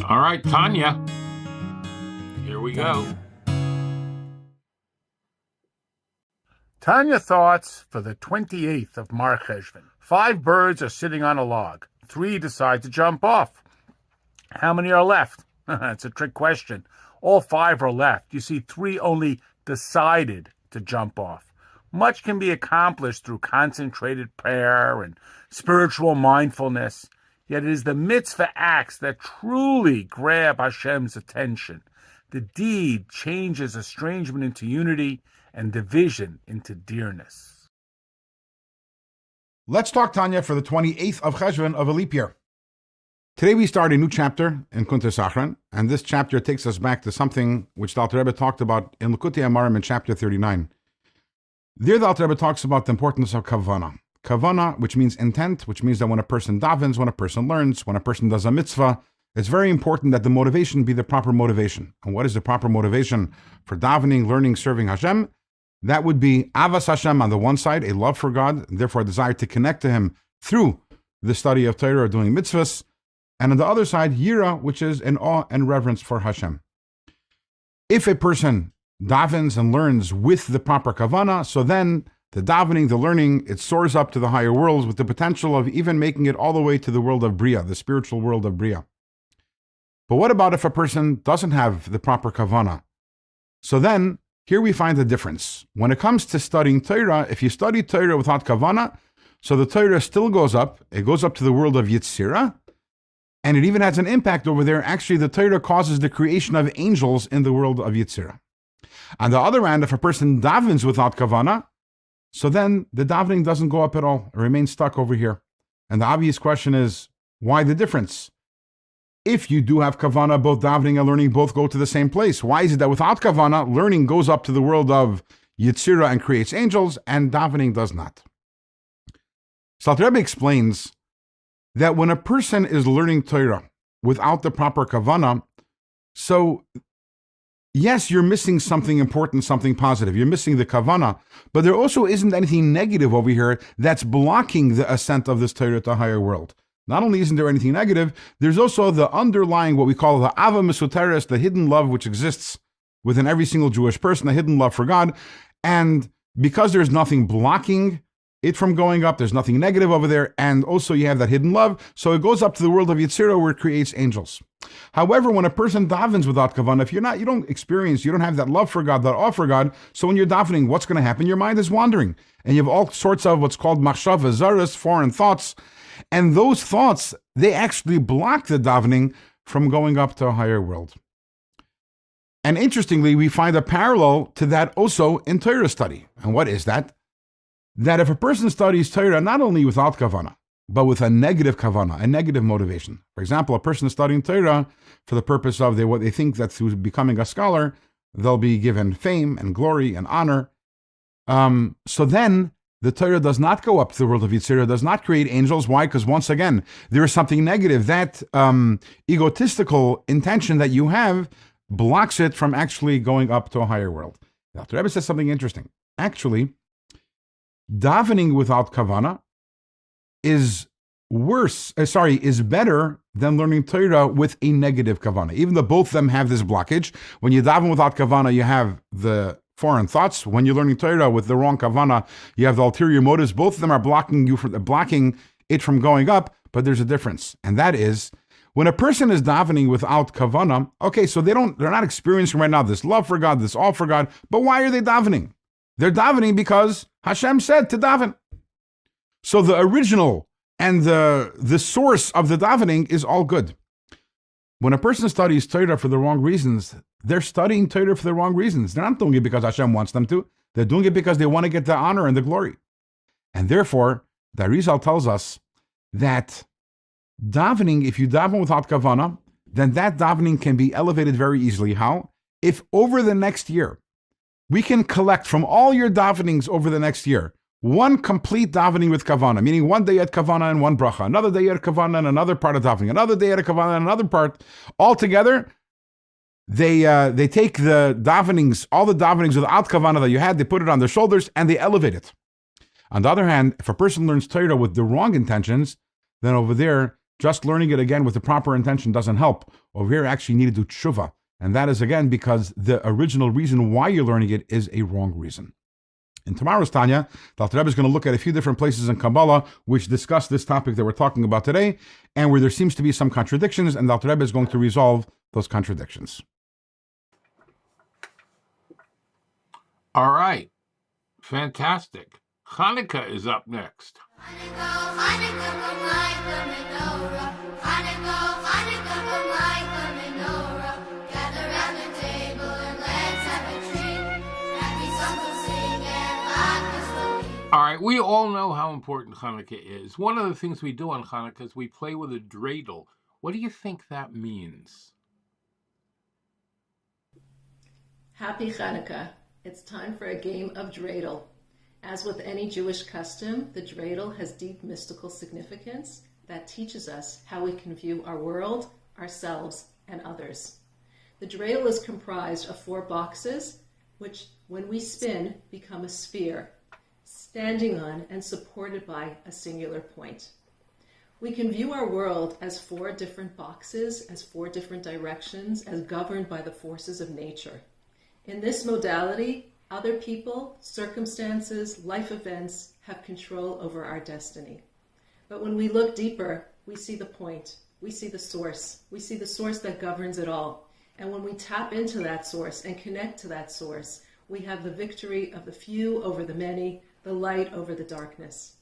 All right, Tanya. Here we go. Tanya thoughts for the 28th of MarCheshvan. 5 birds are sitting on a log. 3 decide to jump off. How many are left? It's a trick question. All 5 are left. You see, 3 only decided to jump off. Much can be accomplished through concentrated prayer and spiritual mindfulness. Yet it is the mitzvah acts that truly grab Hashem's attention. The deed changes estrangement into unity and division into dearness. Let's talk, Tanya, for the 28th of Cheshvan of a leap year. Today we start a new chapter in Kunter Sachran, and this chapter takes us back to something which the Alter Rebbe talked about in Likutei Amarim in chapter 39. There the Alter Rebbe talks about the importance of kavana. Kavana, which means intent, which means that when a person davens, when a person learns, when a person does a mitzvah, it's very important that the motivation be the proper motivation. And what is the proper motivation for davening, learning, serving Hashem? That would be avas Hashem on the one side, a love for God, and therefore a desire to connect to Him through the study of Torah or doing mitzvahs. And on the other side, yira, which is an awe and reverence for Hashem. If a person davens and learns with the proper kavana, so then the davening, the learning, it soars up to the higher worlds with the potential of even making it all the way to the world of Bria, the spiritual world of Bria. But what about if a person doesn't have the proper kavana? So then, here we find the difference. When it comes to studying Torah, if you study Torah without kavana, so the Torah still goes up. It goes up to the world of Yitzira, and it even has an impact over there. Actually, the Torah causes the creation of angels in the world of Yitzira. On the other hand, if a person davens without kavana, so then the davening doesn't go up at all. It remains stuck over here. And the obvious question is, why the difference? If you do have kavana, both davening and learning both go to the same place. Why is it that without kavana, learning goes up to the world of Yitzira and creates angels, and davening does not? So Alter Rebbe explains that when a person is learning Torah without the proper kavana, so yes, you're missing something important, something positive. You're missing the kavana, but there also isn't anything negative over here that's blocking the ascent of this Torah to a higher world. Not only isn't there anything negative, there's also the underlying, what we call the ava mesuteres, the hidden love which exists within every single Jewish person, a hidden love for God. And because there's nothing blocking it from going up, there's nothing negative over there, and also you have that hidden love, so it goes up to the world of Yitzira where it creates angels. However, when a person davens without kavanah, if you don't have that love for God, that awe for God, so when you're davening, what's going to happen? Your mind is wandering, and you have all sorts of what's called machshava zaras, foreign thoughts, and those thoughts, they actually block the davening from going up to a higher world. And interestingly, we find a parallel to that also in Torah study. And what is that? That if a person studies Torah not only without kavanah, but with a negative kavanah, a negative motivation. For example, a person is studying Torah for the purpose of what they think that through becoming a scholar, they'll be given fame and glory and honor. So then the Torah does not go up to the world of Yitzira, does not create angels. Why? Because once again, there is something negative. That egotistical intention that you have blocks it from actually going up to a higher world. Now, the Rebbe says something interesting. Actually, davening without kavana is better than learning Torah with a negative kavana. Even though both of them have this blockage. When you daven without kavana, you have the foreign thoughts. When you're learning Torah with the wrong kavana, you have the ulterior motives. Both of them are blocking it from going up, but there's a difference. And that is, when a person is davening without kavana, okay, so they're not experiencing right now this love for God, this all for God, but why are they davening? They're davening because Hashem said to daven. So the original and the source of the davening is all good. When a person studies Torah for the wrong reasons, they're studying Torah for the wrong reasons. They're not doing it because Hashem wants them to. They're doing it because they want to get the honor and the glory. And therefore, the Arizal tells us that davening, if you daven without kavana, then that davening can be elevated very easily. How? If over the next year, we can collect from all your davenings over the next year, one complete davening with kavana, meaning one day you had kavana and one bracha, another day you had kavana and another part of davening, another day you had kavana and another part, all together, they take the davenings, all the davenings without kavana that you had, they put it on their shoulders and they elevate it. On the other hand, if a person learns Torah with the wrong intentions, then over there, just learning it again with the proper intention doesn't help. Over here, actually need to do tshuva. And that is, again, because the original reason why you're learning it is a wrong reason. In tomorrow's Tanya, Dr. Rebbe is going to look at a few different places in Kabbalah which discuss this topic that we're talking about today, and where there seems to be some contradictions, and Dr. Rebbe is going to resolve those contradictions. All right. Fantastic. Hanukkah is up next. All right, we all know how important Hanukkah is. One of the things we do on Hanukkah is we play with a dreidel. What do you think that means? Happy Hanukkah. It's time for a game of dreidel. As with any Jewish custom, the dreidel has deep mystical significance that teaches us how we can view our world, ourselves, and others. The dreidel is comprised of 4 boxes, which, when we spin, become a sphere, standing on and supported by a singular point. We can view our world as 4 different boxes, as 4 different directions, as governed by the forces of nature. In this modality, other people, circumstances, life events have control over our destiny. But when we look deeper, we see the point, we see the source that governs it all. And when we tap into that source and connect to that source, we have the victory of the few over the many, the light over the darkness.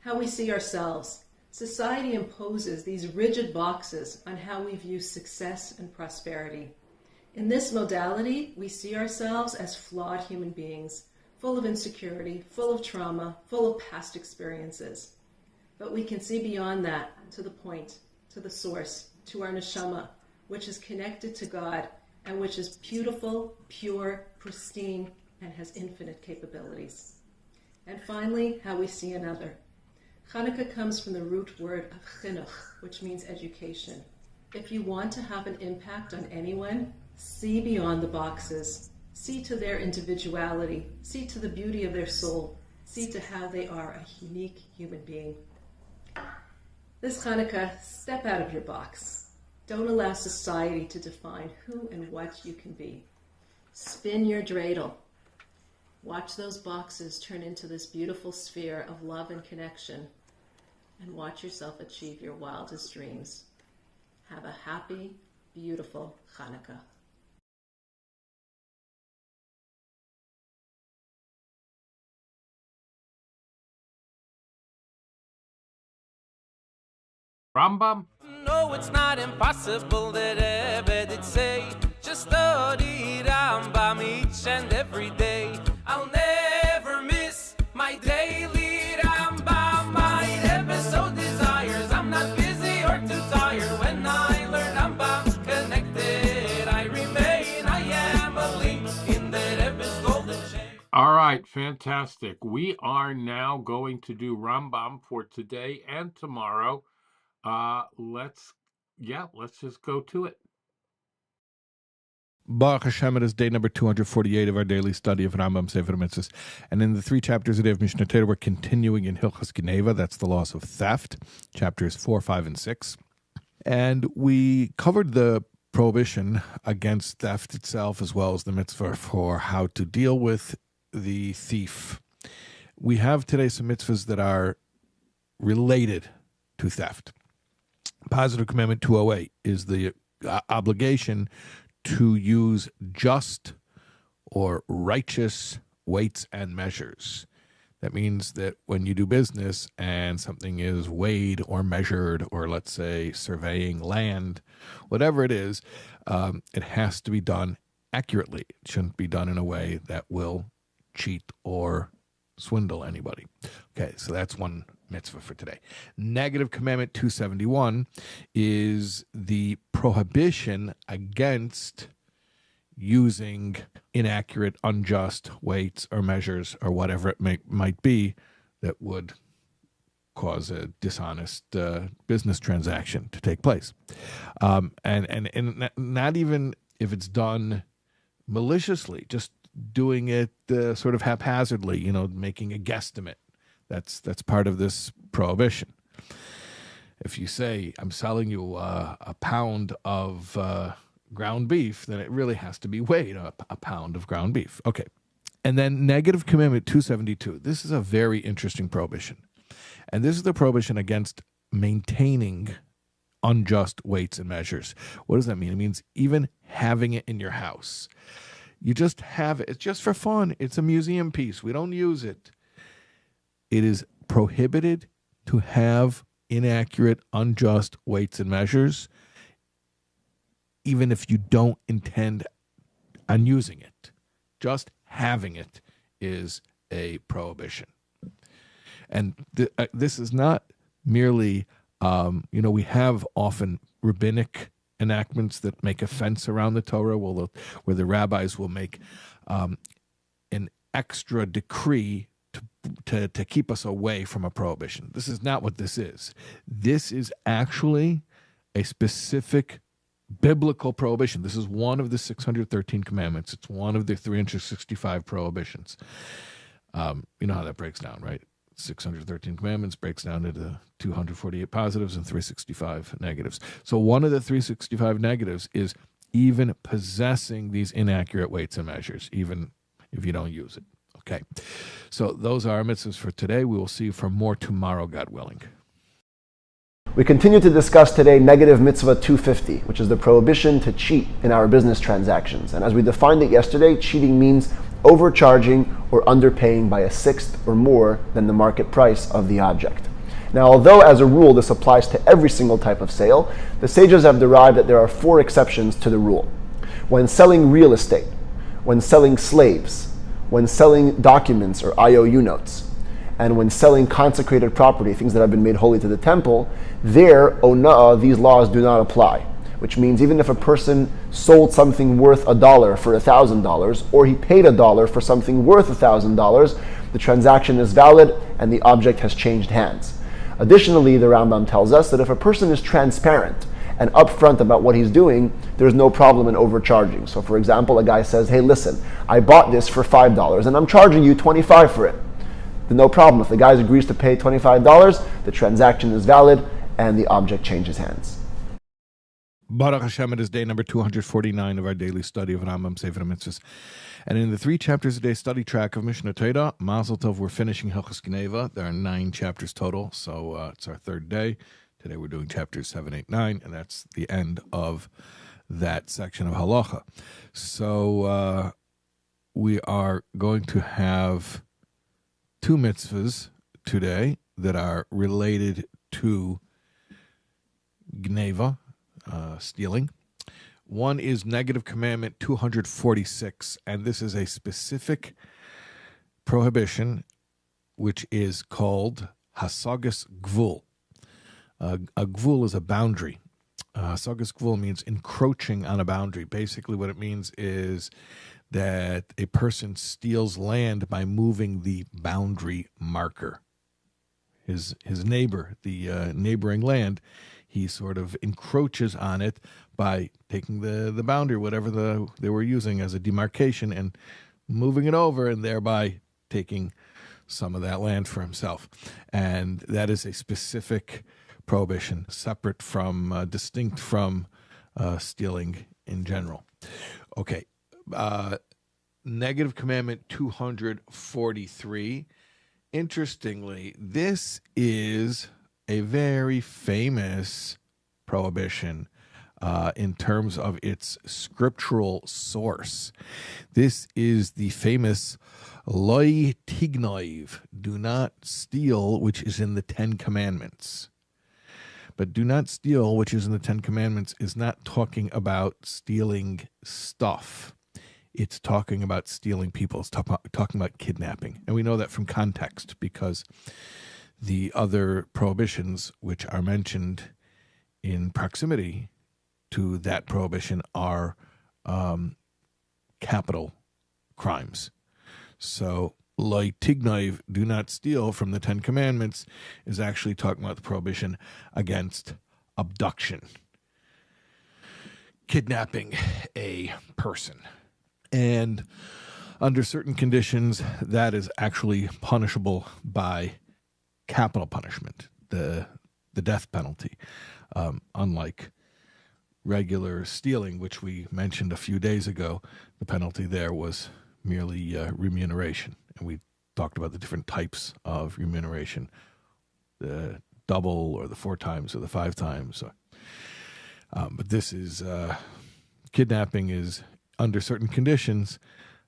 How we see ourselves. Society imposes these rigid boxes on how we view success and prosperity. In this modality, we see ourselves as flawed human beings, full of insecurity, full of trauma, full of past experiences. But we can see beyond that, to the point, to the source, to our neshama, which is connected to God and which is beautiful, pure, pristine, and has infinite capabilities. And finally, how we see another. Hanukkah comes from the root word of chinuch, which means education. If you want to have an impact on anyone, see beyond the boxes. See to their individuality. See to the beauty of their soul. See to how they are a unique human being. This Hanukkah, step out of your box. Don't allow society to define who and what you can be. Spin your dreidel. Watch those boxes turn into this beautiful sphere of love and connection, and watch yourself achieve your wildest dreams. Have a happy, beautiful Hanukkah. Rambam? No, it's not impossible that Rebbe did say, just study Rambam each and every day. I'll never miss my daily Rambam. My Rebbe so desires, I'm not busy or too tired. When I learn Rambam connected, I remain, I am a link in the Rebbe's golden chain. All right, fantastic. We are now going to do Rambam for today and tomorrow. Let's just go to it. Baruch Hashem, it is day number 248 of our daily study of Rambam Sefer Mitzvahs. And in the 3 chapters a day of Mishnah Torah, we're continuing in Hilchos Gneva, that's the loss of theft, chapters 4, 5, and 6. And we covered the prohibition against theft itself, as well as the mitzvah for how to deal with the thief. We have today some mitzvahs that are related to theft. Positive Commandment 208 is the obligation to use just or righteous weights and measures. That means that when you do business and something is weighed or measured, or let's say surveying land, whatever it is, it has to be done accurately. It shouldn't be done in a way that will cheat or swindle anybody. Okay, so that's one mitzvah for today. Negative Commandment 271 is the prohibition against using inaccurate, unjust weights or measures or whatever it might be that would cause a dishonest business transaction to take place. And not even if it's done maliciously, just doing it sort of haphazardly, making a guesstimate. That's part of this prohibition. If you say, I'm selling you a pound of ground beef, then it really has to be weighed, a pound of ground beef. Okay. And then Negative Commandment 272. This is a very interesting prohibition. And this is the prohibition against maintaining unjust weights and measures. What does that mean? It means even having it in your house. You just have it. It's just for fun. It's a museum piece. We don't use it. It is prohibited to have inaccurate, unjust weights and measures, even if you don't intend on using it. Just having it is a prohibition. And this is not merely, we have often rabbinic enactments that make a fence around the Torah, where the rabbis will make an extra decree to keep us away from a prohibition. This is not what this is. This is actually a specific biblical prohibition. This is one of the 613 commandments. It's one of the 365 prohibitions. You know how that breaks down, right? 613 commandments breaks down into 248 positives and 365 negatives. So one of the 365 negatives is even possessing these inaccurate weights and measures, even if you don't use it. Okay, so those are our mitzvahs for today. We will see you for more tomorrow, God willing. We continue to discuss today negative mitzvah 250, which is the prohibition to cheat in our business transactions. And as we defined it yesterday, cheating means overcharging or underpaying by 1/6 or more than the market price of the object. Now, although as a rule this applies to every single type of sale, the sages have derived that there are 4 exceptions to the rule. When selling real estate, when selling slaves, when selling documents or IOU notes, and when selling consecrated property, things that have been made holy to the temple, there, ona'ah, these laws do not apply. Which means even if a person sold something worth $1 for $1,000, or he paid $1 for something worth $1,000, the transaction is valid and the object has changed hands. Additionally, the Rambam tells us that if a person is transparent and upfront about what he's doing, there's no problem in overcharging. So for example, a guy says, hey, listen, I bought this for $5 and I'm charging you $25 for it. Then no problem. If the guy agrees to pay $25, the transaction is valid and the object changes hands. Baruch Hashem, it is day number 249 of our daily study of Rambam Sefer Mitzvahs. And in the 3 chapters a day study track of Mishnah Torah, Mazel Tov, we're finishing Hilchos Gneva. There are 9 chapters total, so it's our 3rd day. Today we're doing chapters 7, 8, 9, and that's the end of that section of Halacha. So we are going to have 2 mitzvahs today that are related to Gneva, stealing. One is Negative Commandment 246, and this is a specific prohibition which is called Hasagas Gvul. A gvul is a boundary. Hasagas Gvul means encroaching on a boundary. Basically what it means is that a person steals land by moving the boundary marker. His neighbor, the neighboring land, he sort of encroaches on it by taking the boundary, whatever they were using as a demarcation, and moving it over, and thereby taking some of that land for himself. And that is a specific prohibition, separate from, distinct from stealing in general. Okay. Negative commandment 243. Interestingly, this is a very famous prohibition in terms of its scriptural source. This is the famous Loi Tignoiv, do not steal, which is in the Ten Commandments. But do not steal, which is in the Ten Commandments, is not talking about stealing stuff. It's talking about stealing people. It's talking about kidnapping. And we know that from context, because the other prohibitions which are mentioned in proximity to that prohibition are capital crimes. So, Loi Tignoiv, do not steal, from the Ten Commandments, is actually talking about the prohibition against abduction, kidnapping a person. And under certain conditions, that is actually punishable by capital punishment, the death penalty, unlike regular stealing, which we mentioned a few days ago. The penalty there was merely remuneration, and we talked about the different types of remuneration, the double or the 4 times or the 5 times. But this is kidnapping is under certain conditions.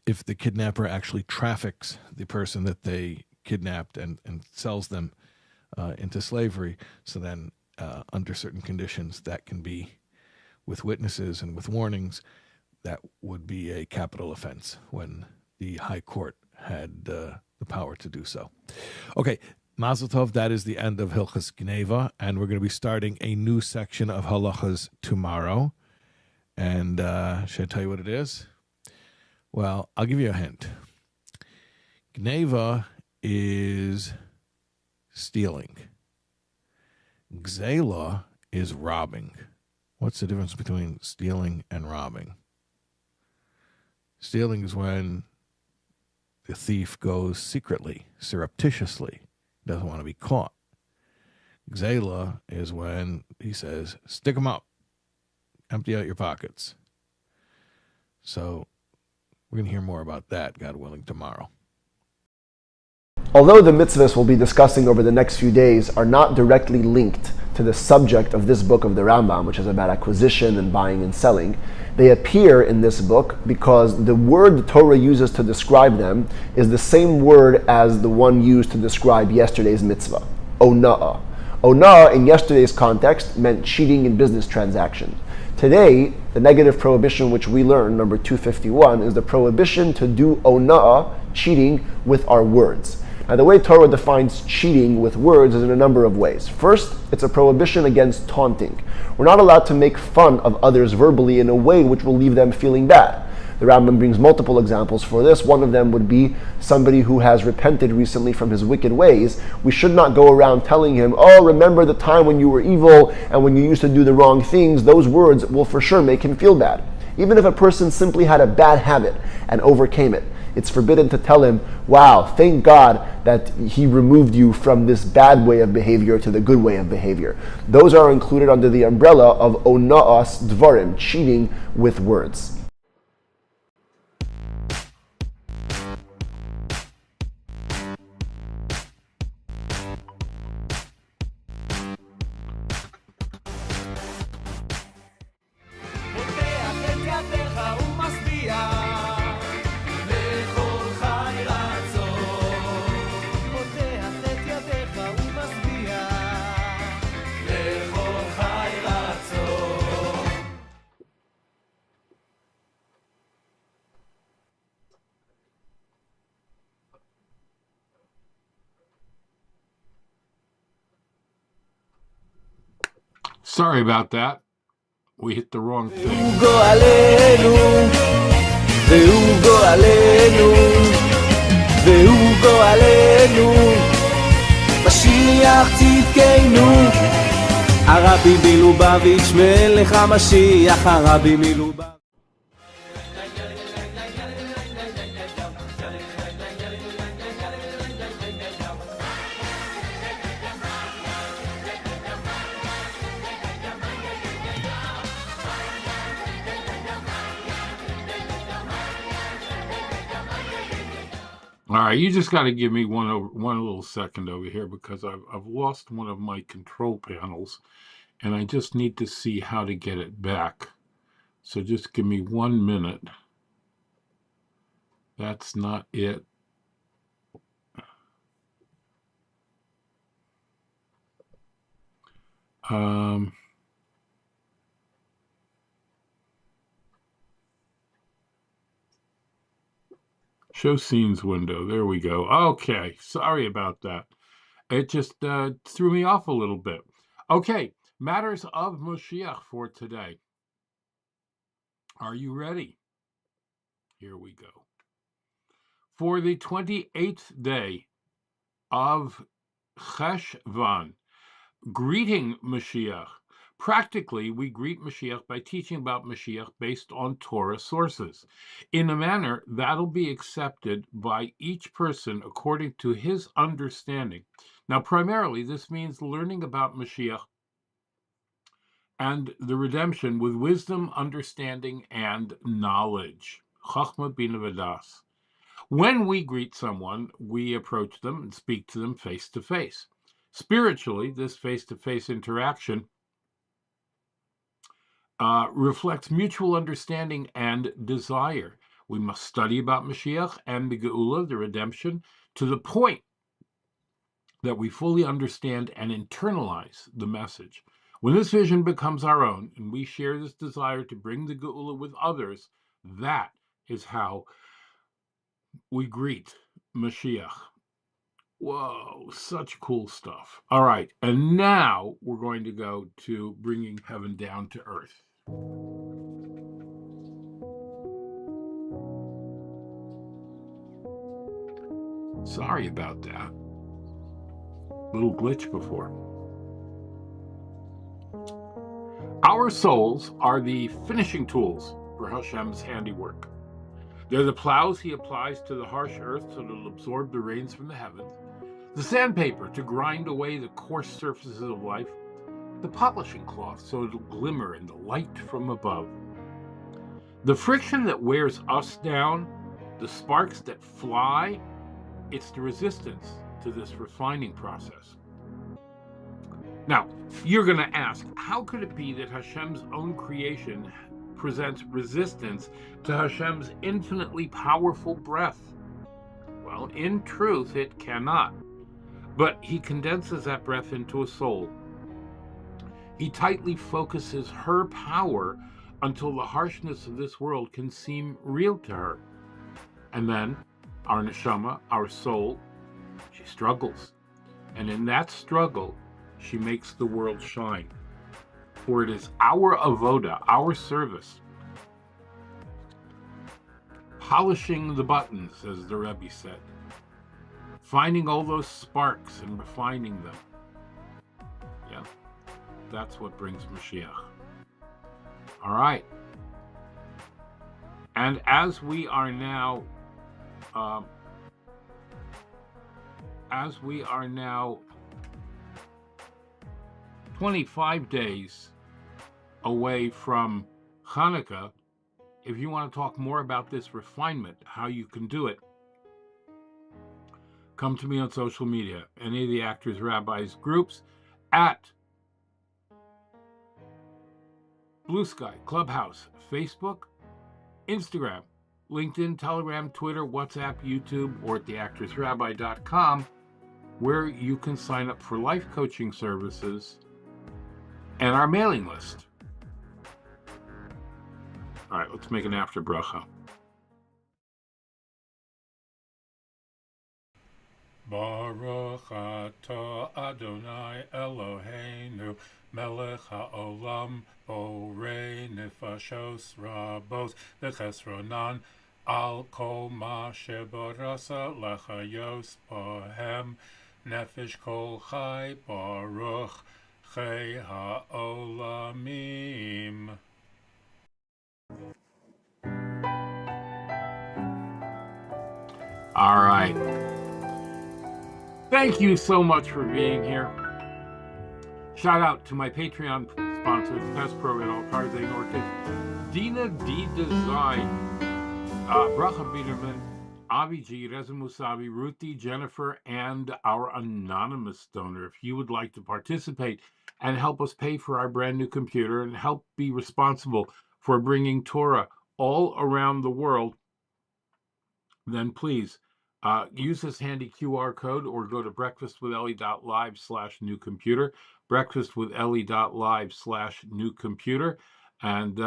If the kidnapper actually traffics the person that they kidnapped and sells them into slavery, so then under certain conditions, that can be, with witnesses and with warnings, that would be a capital offense when the high court had the power to do so. Okay, Mazel Tov, that is the end of Hilchas Gneva, and we're going to be starting a new section of halachas tomorrow. And should I tell you what it is? Well, I'll give you a hint. Gneva is stealing. Gzela is robbing. What's the difference between stealing and robbing? Stealing is when the thief goes secretly, surreptitiously, doesn't want to be caught. Gzela is when he says, stick them up, empty out your pockets. So we're going to hear more about that, God willing, tomorrow. Although the mitzvahs we'll be discussing over the next few days are not directly linked to the subject of this book of the Rambam, which is about acquisition and buying and selling, they appear in this book because the word the Torah uses to describe them is the same word as the one used to describe yesterday's mitzvah, ona'ah. Ona'ah in yesterday's context meant cheating in business transactions. Today, the negative prohibition which we learned, number 251, is the prohibition to do ona'ah, cheating, with our words. Now, the way Torah defines cheating with words is in a number of ways. First, it's a prohibition against taunting. We're not allowed to make fun of others verbally in a way which will leave them feeling bad. The Rambam brings multiple examples for this. One of them would be somebody who has repented recently from his wicked ways. We should not go around telling him, oh, remember the time when you were evil and when you used to do the wrong things. Those words will for sure make him feel bad. Even if a person simply had a bad habit and overcame it, it's forbidden to tell him, wow, thank God that he removed you from this bad way of behavior to the good way of behavior. Those are included under the umbrella of ona'as dvarim, cheating with words. Sorry about that. We hit the wrong thing. Mashiach tzidkeinu, הרבי מלובביץ' מלך המשיח, הרבי מלובביץ'. All right, you just got to give me one little second over here because I've lost one of my control panels, and I just need to see how to get it back. So just give me 1 minute. That's not it. Show scenes window. There we go. Okay, sorry about that. It just threw me off a little bit. Okay, matters of Moshiach for today. Are you ready? Here we go. For the 28th day of Cheshvan, greeting Mashiach. Practically, we greet Mashiach by teaching about Mashiach based on Torah sources, in a manner that'll be accepted by each person according to his understanding. Now, primarily, this means learning about Mashiach and the redemption with wisdom, understanding, and knowledge. Chachma bina v'das. When we greet someone, we approach them and speak to them face to face. Spiritually, this face-to-face interaction reflects mutual understanding and desire. We must study about Mashiach and the Geula, the redemption, to the point that we fully understand and internalize the message. When this vision becomes our own and we share this desire to bring the Geula with others, that is how we greet Mashiach. Whoa, such cool stuff. All right, and now we're going to go to bringing heaven down to earth. Sorry about that. Little glitch before. Our souls are the finishing tools for Hashem's handiwork. They're the plows he applies to the harsh earth so it'll absorb the rains from the heavens, the sandpaper to grind away the coarse surfaces of life, the polishing cloth so it'll glimmer in the light from above. The friction that wears us down, the sparks that fly, it's the resistance to this refining process. Now, you're going to ask, how could it be that Hashem's own creation presents resistance to Hashem's infinitely powerful breath? Well, in truth, it cannot. But he condenses that breath into a soul. He tightly focuses her power until the harshness of this world can seem real to her. And then, our neshama, our soul, she struggles. And in that struggle, she makes the world shine. For it is our avoda, our service, polishing the buttons, as the Rebbe said, finding all those sparks and refining them. Yeah, that's what brings Mashiach. All right. And as we are now 25 days away from Hanukkah, if you want to talk more about this refinement, how you can do it, come to me on social media, any of the Actors Rabbis groups, at Blue Sky, Clubhouse, Facebook, Instagram, LinkedIn, Telegram, Twitter, WhatsApp, YouTube, or at theactorsrabbi.com, where you can sign up for life coaching services and our mailing list. All right, let's make an after bracha. Baruch atah Adonai Eloheinu melech haolam borei nefashos rabos v'chesronan al kol ma shebarasa lachayos bohem nefesh kol chai baruch Chei ha'olamim. All right. Thank you so much for being here. Shout out to my Patreon sponsors, Pest Pro and All Tarzan Orchid, Dina D Design, Bracha Biederman, Avi G, Reza Musavi, Ruthie, Jennifer, and our anonymous donor. If you would like to participate and help us pay for our brand new computer and help be responsible for bringing Torah all around the world, then please use this handy QR code or go to breakfastwithelli.live/new computer, breakfastwithelli.live/new computer, and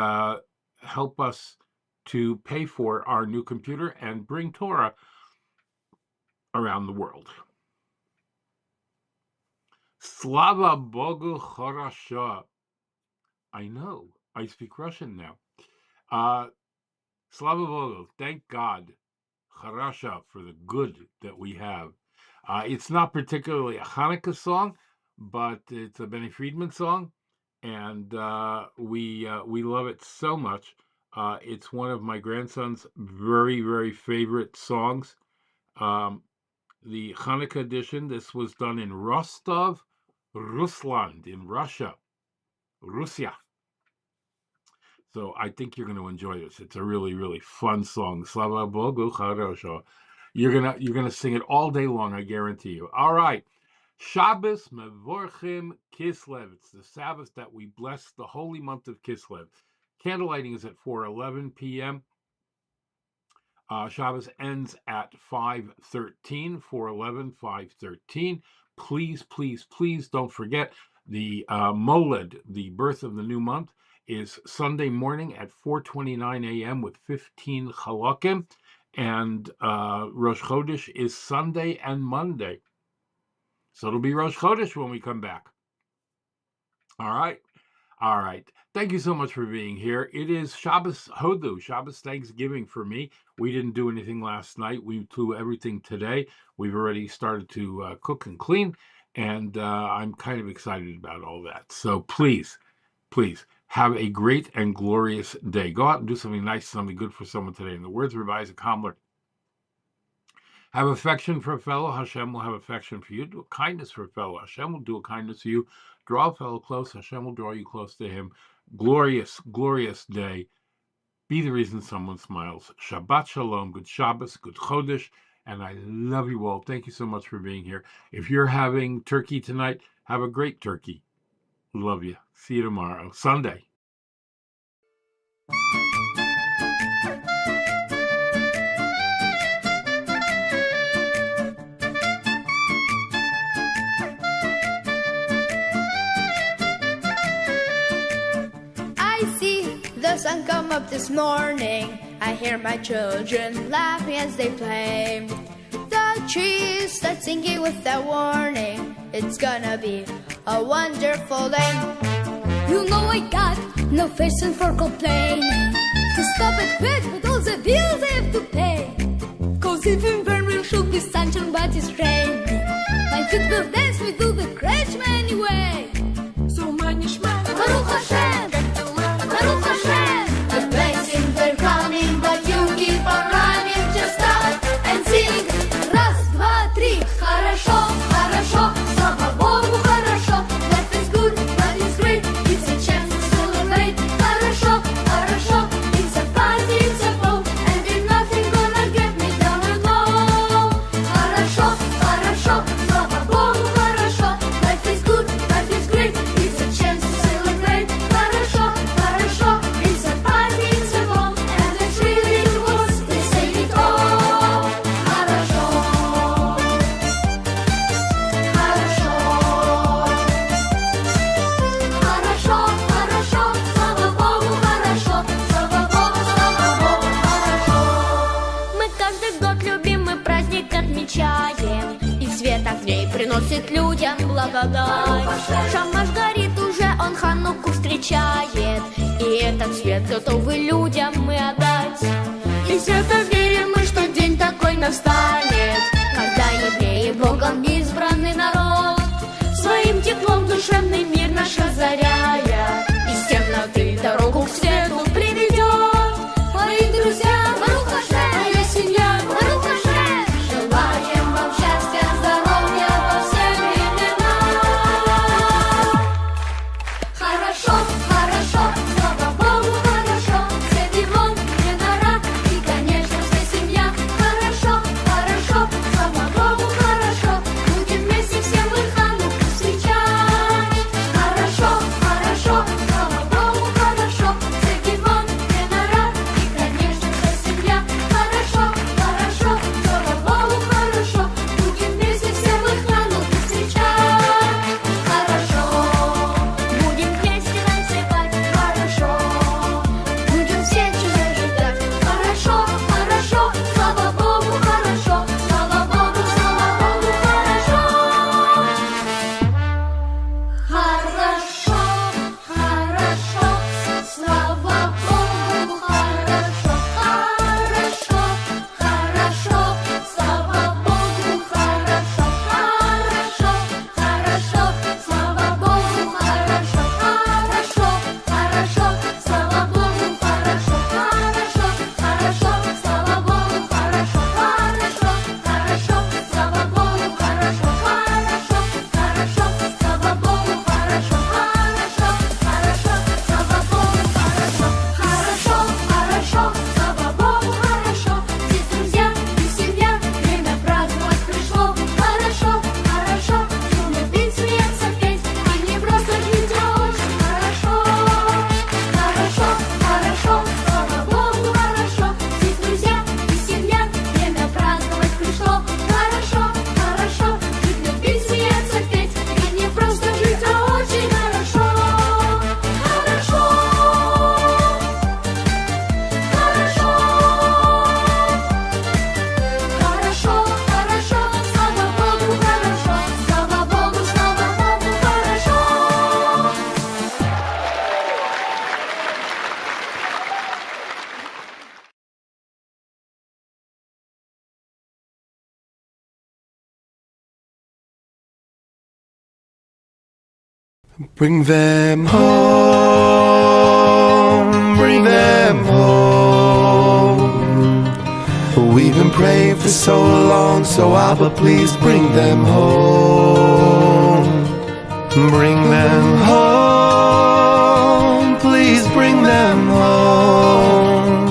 help us to pay for our new computer and bring Torah around the world. Slava Bogu Chorasha. I know, I speak Russian now. Slava Bogu, thank God. Charasha, for the good that we have. It's not particularly a Hanukkah song, but it's a Benny Friedman song, and we love it so much. It's one of my grandson's very, very favorite songs. The Hanukkah edition, this was done in Rostov, Rusland, in Russia. So I think you're going to enjoy this. It's a really, really fun song. Slava Bogu Charosho. You're gonna sing it all day long, I guarantee you. All right. Shabbos Mevorchim Kislev. It's the Sabbath that we bless the holy month of Kislev. Candlelighting is at 4:11 p.m. Shabbos ends at 5:13. 4:11, 5:13. Please, please, please don't forget the Molad, the birth of the new month, is Sunday morning at 4:29 a.m. with 15 chalakim, and Rosh Chodesh is Sunday and Monday. So it'll be Rosh Chodesh when we come back. All right. All right. Thank you so much for being here. It is Shabbos Hodu, Shabbos Thanksgiving for me. We didn't do anything last night. We do everything today. We've already started to cook and clean, and I'm kind of excited about all that. So please, please, have a great and glorious day. Go out and do something nice, something good for someone today. In the words of Rabbi Isaac Hamler, have affection for a fellow, Hashem will have affection for you. Do a kindness for a fellow, Hashem will do a kindness for you. Draw a fellow close, Hashem will draw you close to him. Glorious, glorious day. Be the reason someone smiles. Shabbat Shalom, good Shabbos, good Chodesh, and I love you all. Thank you so much for being here. If you're having turkey tonight, have a great turkey. Love you. See you tomorrow, Sunday. I see the sun come up this morning. I hear my children laughing as they play. The trees start singing with that warning. It's gonna be a wonderful day. You know I got no patience for complaining. To stop it quick with all the bills I have to pay. Cause even when it should be sunshine but it's raining, my feet will dance, we do the Kreshma anyway. So manishma, Baruch Hashem, Baruch Hashem. The blessings are coming, but you keep on running. Just stop and sing. Раз, два, три. Хорошо, хорошо, слава Богу, хорошо. Life is good, but it's great. It's a chance to celebrate. Хорошо, хорошо, it's a party, it's a ball, and ain't nothing gonna get me down or low. Хорошо, хорошо, слава Богу, хорошо. Life is good, life is great. It's a chance to celebrate. Хорошо, хорошо, it's a party, it's a ball, and it's really was to say it all. Хорошо. Хорошо, хорошо, хорошо, слава Богу, хорошо, слава Богу, хорошо. Мы каждый год любимый праздник отмечаем, и свет огней приносит людям благодать. Шамаш горит уже, он Хануку встречает, и этот свет готовы людям мы отдать. И свято верим мы, что день такой настанет, когда евреи Богом избранный народ своим теплом душевный мир Bring them home, bring them home. We've been praying for so long, so Abba, please bring them home. Bring them home, please bring them home.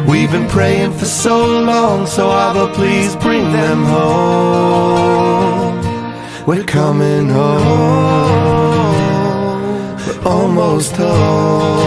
We've been praying for so long, so Abba, please bring them home. We're coming home, we're almost home.